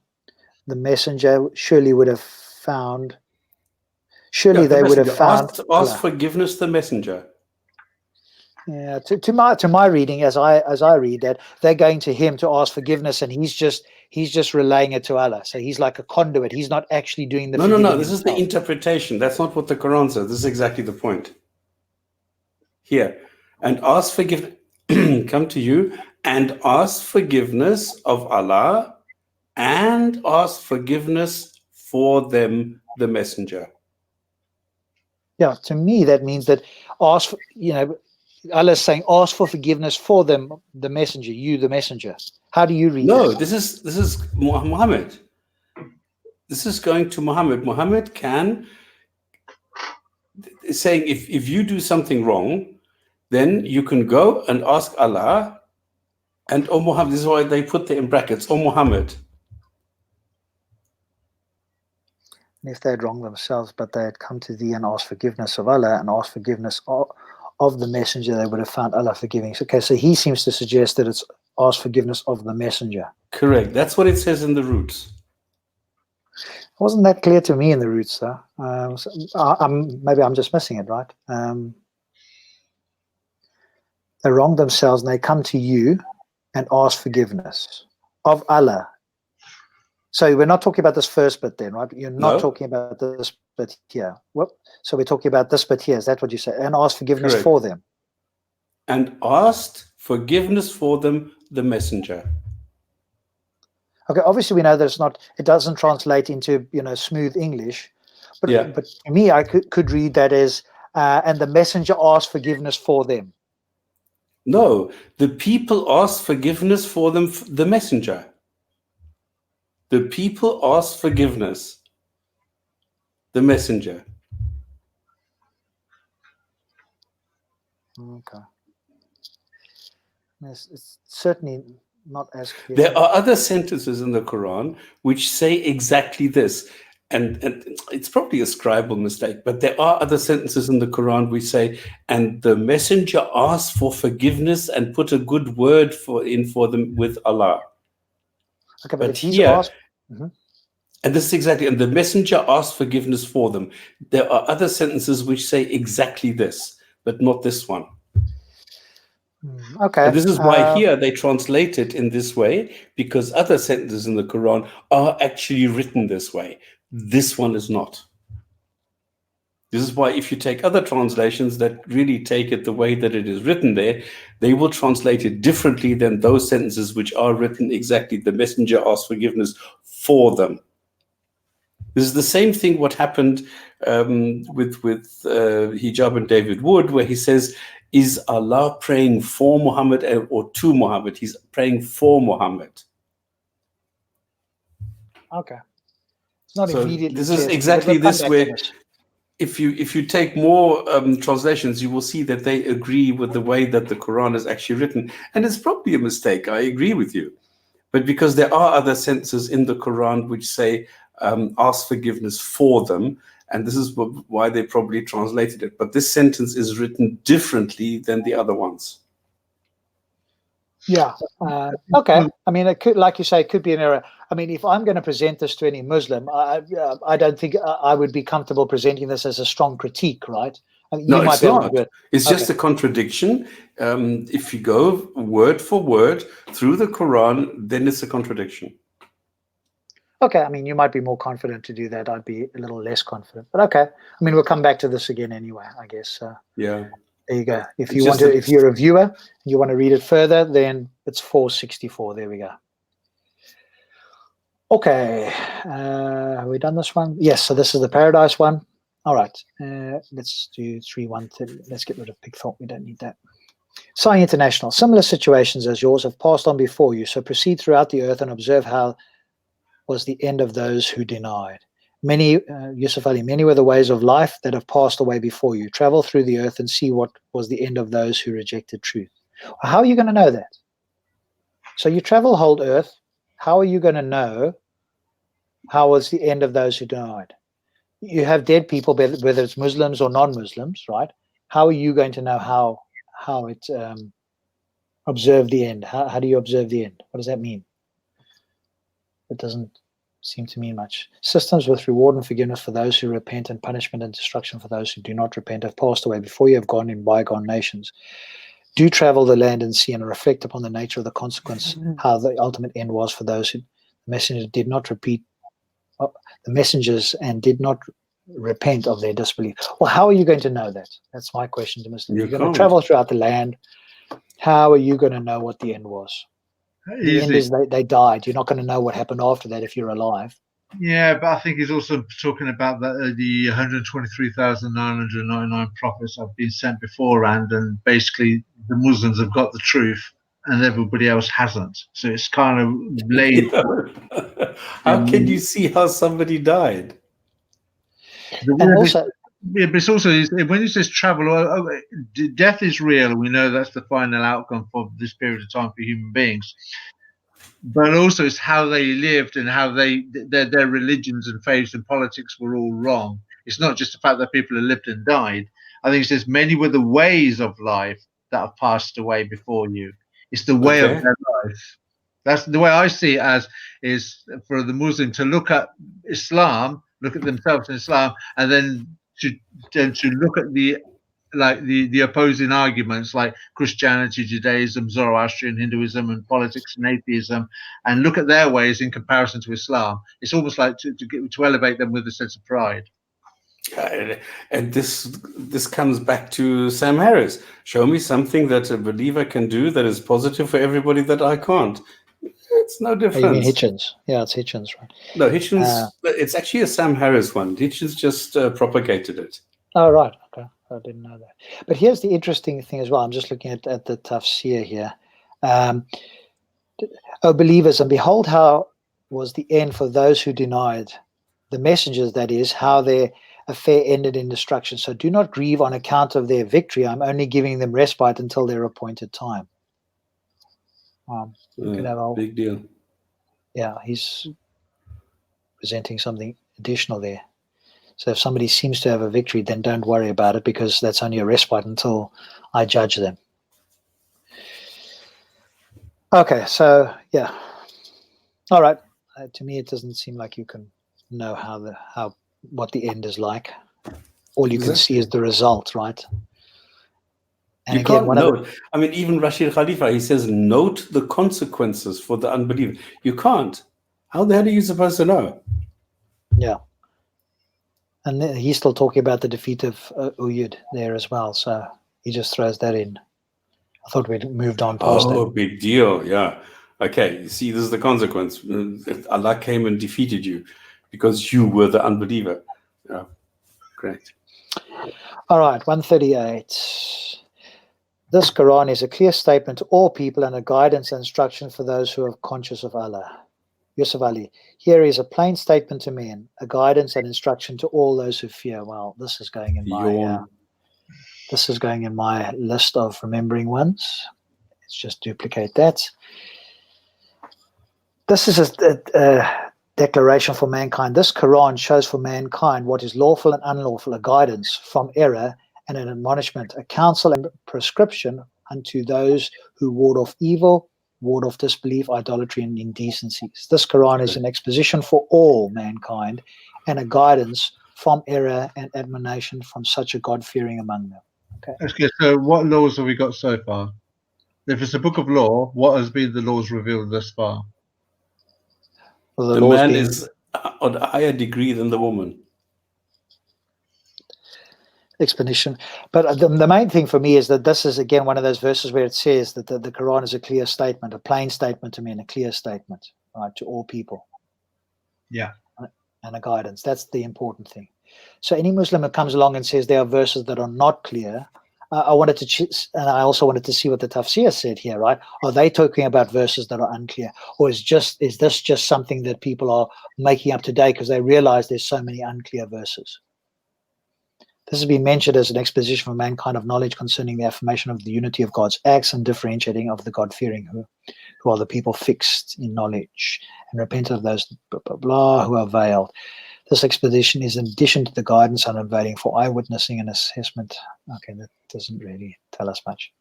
The messenger surely would have found. Surely they would have found. Ask forgiveness the messenger. Yeah, to my reading, as I read that, they're going to him to ask forgiveness, and he's just relaying it to Allah. So he's like a conduit. He's not actually doing the. No. This is the interpretation. That's not what the Quran says. This is exactly the point. Here, and ask forgiveness. Come to you and ask forgiveness of Allah, and ask forgiveness for them, the messenger. Yeah, to me that means that ask. Allah is saying, ask for forgiveness for them, the messenger, you, the messenger. How do you read No, that? this is Muhammad. This is going to Muhammad. Muhammad is saying, if you do something wrong, then you can go and ask Allah. And, oh, Muhammad, this is why they put there in brackets, oh, Muhammad. If they had wronged themselves, but they had come to thee and asked forgiveness of Allah and asked forgiveness of the messenger, they would have found Allah forgiving. Okay, so he seems to suggest that it's ask forgiveness of the messenger. Correct. That's what it says in the roots. Wasn't that clear to me in the roots, though? Maybe I'm just missing it, right? They wronged themselves and they come to you and ask forgiveness of Allah. So we're not talking about this first bit then, right? You're not talking about this bit here. What? So we're talking about this bit here. Is that what you say? And ask forgiveness for them. And asked forgiveness for them, the messenger. Okay, obviously we know that it doesn't translate into smooth English, but to me I could read that as and the messenger asked forgiveness for them. No, the people asked forgiveness for them, the messenger. The people asked forgiveness, the messenger. Okay. It's certainly not as clear. There are other sentences in the Quran which say exactly this. And it's probably a scribal mistake, but there are other sentences in the Quran which say, and the messenger asked for forgiveness and put a good word for them with Allah. Okay, but here, and this is exactly, and the messenger asked forgiveness for them. There are other sentences which say exactly this, but not this one. Okay. And this is why here they translate it in this way, because other sentences in the Quran are actually written this way. This one is not. This is why if you take other translations that really take it the way that it is written there, they will translate it differently than those sentences which are written exactly. The messenger asked forgiveness for them. This is the same thing what happened with Hijab and David Wood, where he says, is Allah praying for Muhammad or to Muhammad? He's praying for Muhammad. Okay. It's not so immediately. This is exactly this where if you take more translations, you will see that they agree with the way that the Quran is actually written. And it's probably a mistake. I agree with you. But because there are other sentences in the Quran which say, ask forgiveness for them. And this is why they probably translated it. But this sentence is written differently than the other ones. Yeah. Okay. I mean, it could, like you say, it could be an error. I mean, if I'm going to present this to any Muslim, I don't think I would be comfortable presenting this as a strong critique, right? I mean, No, you might it's be able to not. do it. It's just a contradiction. If you go word for word through the Quran, then it's a contradiction. Okay. I mean, you might be more confident to do that. I'd be a little less confident. But okay. I mean, we'll come back to this again anyway, I guess. Yeah. There you go. If It's you want just to, if you're a viewer and you want to read it further, then it's 464. There we go. Okay. Have we done this one? Yes. So this is the paradise one. All right. Let's do 3:130. Let's get rid of Big Thought. We don't need that. Sci International. Similar situations as yours have passed on before you. So proceed throughout the earth and observe how was the end of those who denied. Many, Yusuf Ali, many were the ways of life that have passed away before you. Travel through the earth and see what was the end of those who rejected truth. How are you going to know that? So you travel whole earth. How are you going to know how was the end of those who denied? You have dead people, whether it's Muslims or non-Muslims, right? How are you going to know how it observe the end? How do you observe the end? What does that mean? It doesn't seem to mean much. Systems with reward and forgiveness for those who repent and punishment and destruction for those who do not repent have passed away before you have gone in bygone nations. Do travel the land and sea and reflect upon the nature of the consequence, how the ultimate end was for those who the messengers did not repeat the messengers and did not repent of their disbelief. Well, how are you going to know that? That's my question to Mr. You're going to travel throughout the land. How are you going to know what the end was? The end is they died. You're not going to know what happened after that if you're alive. Yeah, but I think he's also talking about the 123,999 prophets have been sent beforehand, and basically the Muslims have got the truth and everybody else hasn't. So it's kind of laid. How can you see how somebody died? And also, yeah, but it's also when it says travel, death is real. We know that's the final outcome for this period of time for human beings. But also it's how they lived and how their religions and faiths and politics were all wrong. It's not just the fact that people have lived and died. I think it says many were the ways of life that have passed away before you. It's the way of their life. That's the way I see it as, is for the Muslim to look at Islam, look at themselves in Islam, and then to look at the opposing arguments like Christianity, Judaism, Zoroastrian, Hinduism, and politics and atheism, and look at their ways in comparison to Islam. It's almost like to elevate them with a sense of pride. And this comes back to Sam Harris. Show me something that a believer can do that is positive for everybody that I can't. It's no difference. You mean Hitchens? Yeah, it's Hitchens, right? No, Hitchens. It's actually a Sam Harris one. Hitchens just propagated it. Oh, right. Okay. I didn't know that. But here's the interesting thing as well. I'm just looking at the tafsir here. O believers, and behold how was the end for those who denied the messengers, that is, how their affair ended in destruction. So do not grieve on account of their victory. I'm only giving them respite until their appointed time. Big deal. Yeah, he's presenting something additional there. So if somebody seems to have a victory, then don't worry about it, because that's only a respite until I judge them. Okay, so yeah. All right. To me, it doesn't seem like you can know what the end is like. All you can see is the result, right? And you can't note. I mean, even Rashid Khalifa, he says, note the consequences for the unbeliever. You can't. How the hell are you supposed to know? Yeah. And he's still talking about the defeat of Uyud there as well. So he just throws that in. I thought we'd moved on past that. Oh, big deal. Yeah. Okay. You see, this is the consequence. Allah came and defeated you because you were the unbeliever. Yeah. Great. All right. 138. This Quran is a clear statement to all people and a guidance and instruction for those who are conscious of Allah. Yusuf Ali, here is a plain statement to men, a guidance and instruction to all those who fear. Well, this is going in my list of remembering ones. Let's just duplicate that. This is a declaration for mankind. This Quran shows for mankind what is lawful and unlawful, a guidance from error and an admonishment, a counsel and prescription unto those who ward off evil ward off disbelief, idolatry, and indecencies. This Quran is an exposition for all mankind and a guidance from error and admonition from such a God-fearing among them. Okay, so what laws have we got so far? If it's a book of law, what has been the laws revealed thus far? Well, The laws man being- is on a higher degree than the woman. explanation. But the main thing for me is that this is, again, one of those verses where it says that the Quran is a clear statement, a plain statement to me, and a clear statement, right, to all people. Yeah. And a guidance. That's the important thing. So any Muslim that comes along and says there are verses that are not clear, I wanted to, and I also wanted to see what the tafsir said here, right? Are they talking about verses that are unclear, or is this just something that people are making up today because they realize there's so many unclear verses? This has been mentioned as an exposition for mankind of knowledge concerning the affirmation of the unity of God's acts and differentiating of the God-fearing who are the people fixed in knowledge and repent of those blah, blah, blah, who are veiled. This expedition is in addition to the guidance on unveiling for eyewitnessing and assessment. Okay, that doesn't really tell us much.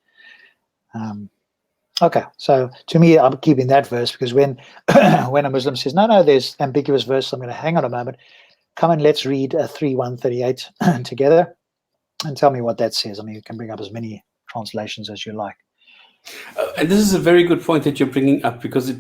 Okay, so to me, I'm keeping that verse because when when a Muslim says, no, there's ambiguous verse, I'm going to hang on a moment. Come and let's read 3:138 together and tell me what that says. I mean, you can bring up as many translations as you like. And this is a very good point that you're bringing up because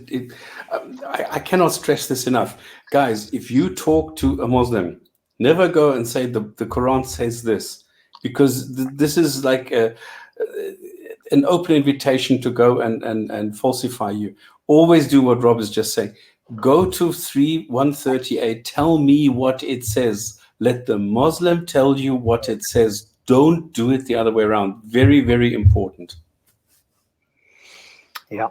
I cannot stress this enough. Guys, if you talk to a Muslim, never go and say the Quran says this, because this is like an open invitation to go and falsify you. Always do what Rob is just saying. Go to 3:138. Tell me what it says. Let the Muslim tell you what it says. Don't do it the other way around. Very, very important. Yeah.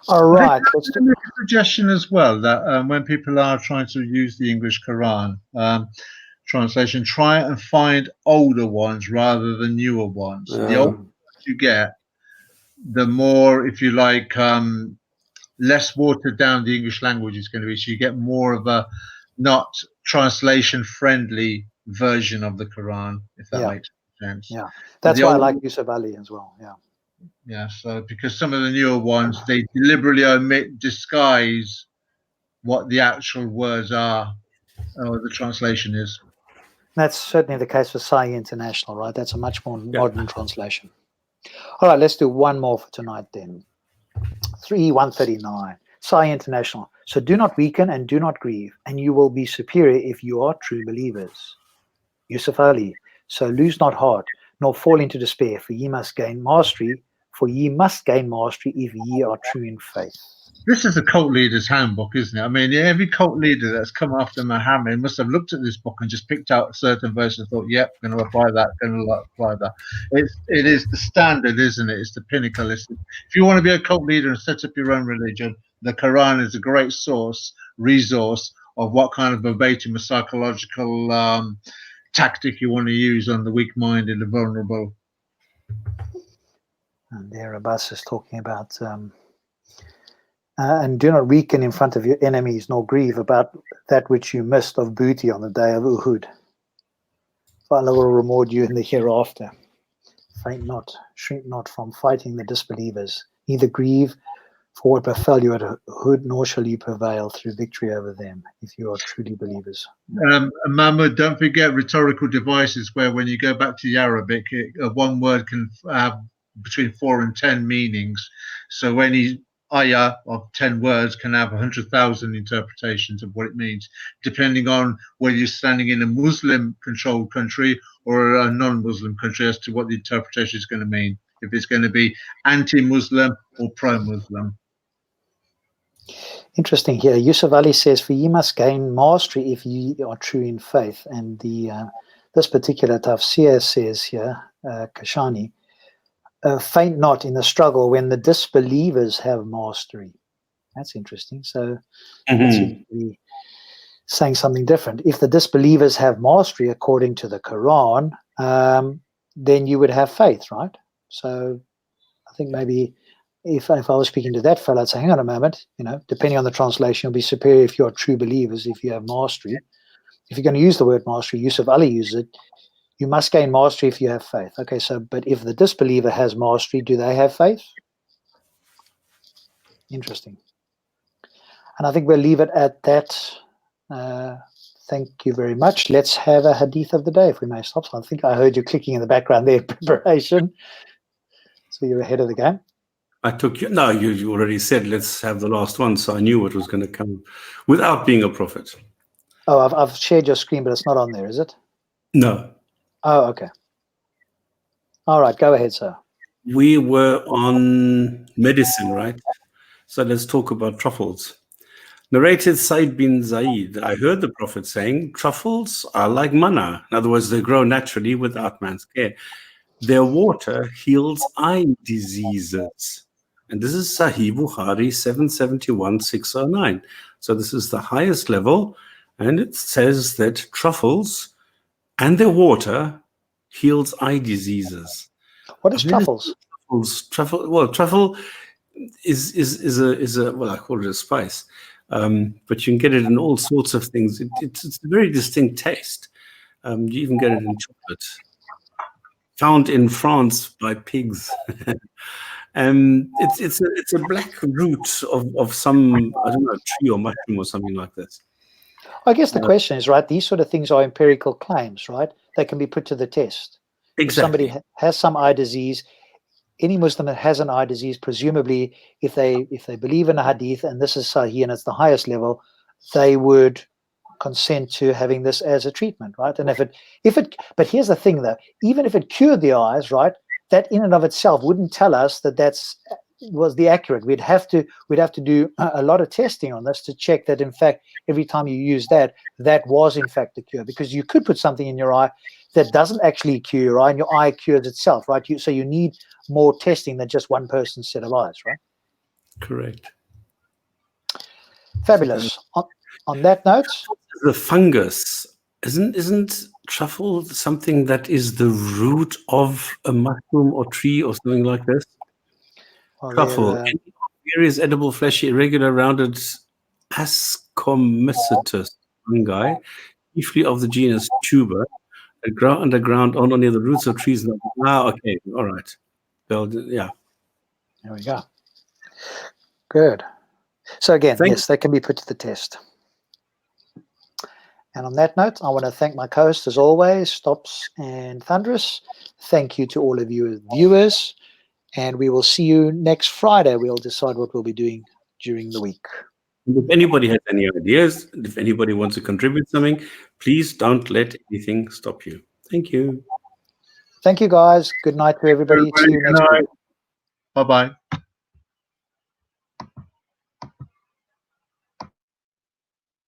All right. Let's make a suggestion as well that when people are trying to use the English Quran translation, try and find older ones rather than newer ones. The older you get, the more, if you like, less watered down the English language is going to be. So you get more of a not translation friendly version of the Quran, if that makes sense. Yeah, that's why I like Yusuf Ali as well. Yeah. Yeah, so because some of the newer ones, they deliberately disguise what the actual words are or the translation is. That's certainly the case for Sai International, right? That's a much more modern translation. All right, let's do one more for tonight then. 3:139, Sai International. So do not weaken and do not grieve, and you will be superior if you are true believers. Yusuf Ali. So lose not heart, nor fall into despair, for ye must gain mastery. For ye must gain mastery if ye are true in faith. This is a cult leader's handbook, isn't it? I mean, every cult leader that's come after Muhammad must have looked at this book and just picked out certain verses and thought, yep, going to apply that, going to apply that. It is the standard, isn't it? It's the pinnacle. If you want to be a cult leader and set up your own religion, the Quran is a great resource of what kind of verbatim or psychological tactic you want to use on the weak-minded and vulnerable. And there Abbas is talking about and do not weaken in front of your enemies, nor grieve about that which you missed of booty on the day of Uhud. For Allah will reward you in the hereafter. Faint not, shrink not from fighting the disbelievers, neither grieve for what befell you at Uhud, nor shall you prevail through victory over them, if you are truly believers. Mahmoud, don't forget rhetorical devices where when you go back to the Arabic, one word can have between 4 and 10 meanings. So any ayah of 10 words can have 100,000 interpretations of what it means, depending on whether you're standing in a Muslim-controlled country or a non-Muslim country as to what the interpretation is going to mean, if it's going to be anti-Muslim or pro-Muslim. Interesting here. Yusuf Ali says, for ye must gain mastery if ye are true in faith. And this particular tafsir says here, Kashani, faint not in the struggle when the disbelievers have mastery. That's interesting. So that seems to be saying something different. If the disbelievers have mastery according to the Quran, then you would have faith, right? So I think maybe if I was speaking to that fellow, I'd say, hang on a moment, depending on the translation, you'll be superior if you're true believers, if you have mastery. If you're going to use the word mastery, Yusuf Ali uses it. You must gain mastery if you have faith. Okay, so, but if the disbeliever has mastery, do they have faith? Interesting. And I think we'll leave it at that. Thank you very much. Let's have a hadith of the day, if we may stop. So I think I heard you clicking in the background there, preparation. So you're ahead of the game. I took you. No, you already said let's have the last one, so I knew what was going to come without being a prophet. Oh, I've shared your screen, but it's not on there, is it? No. Oh, okay. All right, go ahead, sir. We were on medicine, right? So let's talk about truffles. Narrated Said bin Zaid, I heard the Prophet saying, truffles are like manna. In other words, they grow naturally without man's care. Their water heals eye diseases. And this is Sahih Bukhari 771-609. So this is the highest level. And it says that truffles and their water heals eye diseases. What is truffles? Truffle is a well, I call it a spice. But you can get it in all sorts of things. It's a very distinct taste. You even get it in chocolate. Found in France by pigs. It's a black root of some, I don't know, tree or mushroom or something like this. I guess the question is, right, these sort of things are empirical claims, right? They can be put to the test. Exactly. If somebody has some eye disease, any Muslim that has an eye disease, presumably, if they believe in a hadith and this is sahih and it's the highest level, they would consent to having this as a treatment, right? And but here's the thing, though, even if it cured the eyes, right, that in and of itself wouldn't tell us that was the accurate. We'd have to do a lot of testing on this to check that, in fact, every time you use that was in fact the cure, because you could put something in your eye that doesn't actually cure your eye and your eye cures itself, right? So you need more testing than just one person's set of eyes, right? Correct. Fabulous. On that note, the fungus isn't truffle something that is the root of a mushroom or tree or something like this? well, Truffle, various edible, fleshy, irregular, rounded Ascomycetus fungi, chiefly of the genus tuber, that grow underground or near the roots of trees. Okay, all right. Well, yeah. There we go. Good. So again, yes, they can be put to the test. And on that note, I want to thank my co-host, as always, Stops and Thunderous. Thank you to all of you viewers. And we will see you next Friday. We'll decide what we'll be doing during the week. If anybody has any ideas, if anybody wants to contribute something, please don't let anything stop you. Thank you. Thank you, guys. Good night to everybody. See you next week. Bye-bye.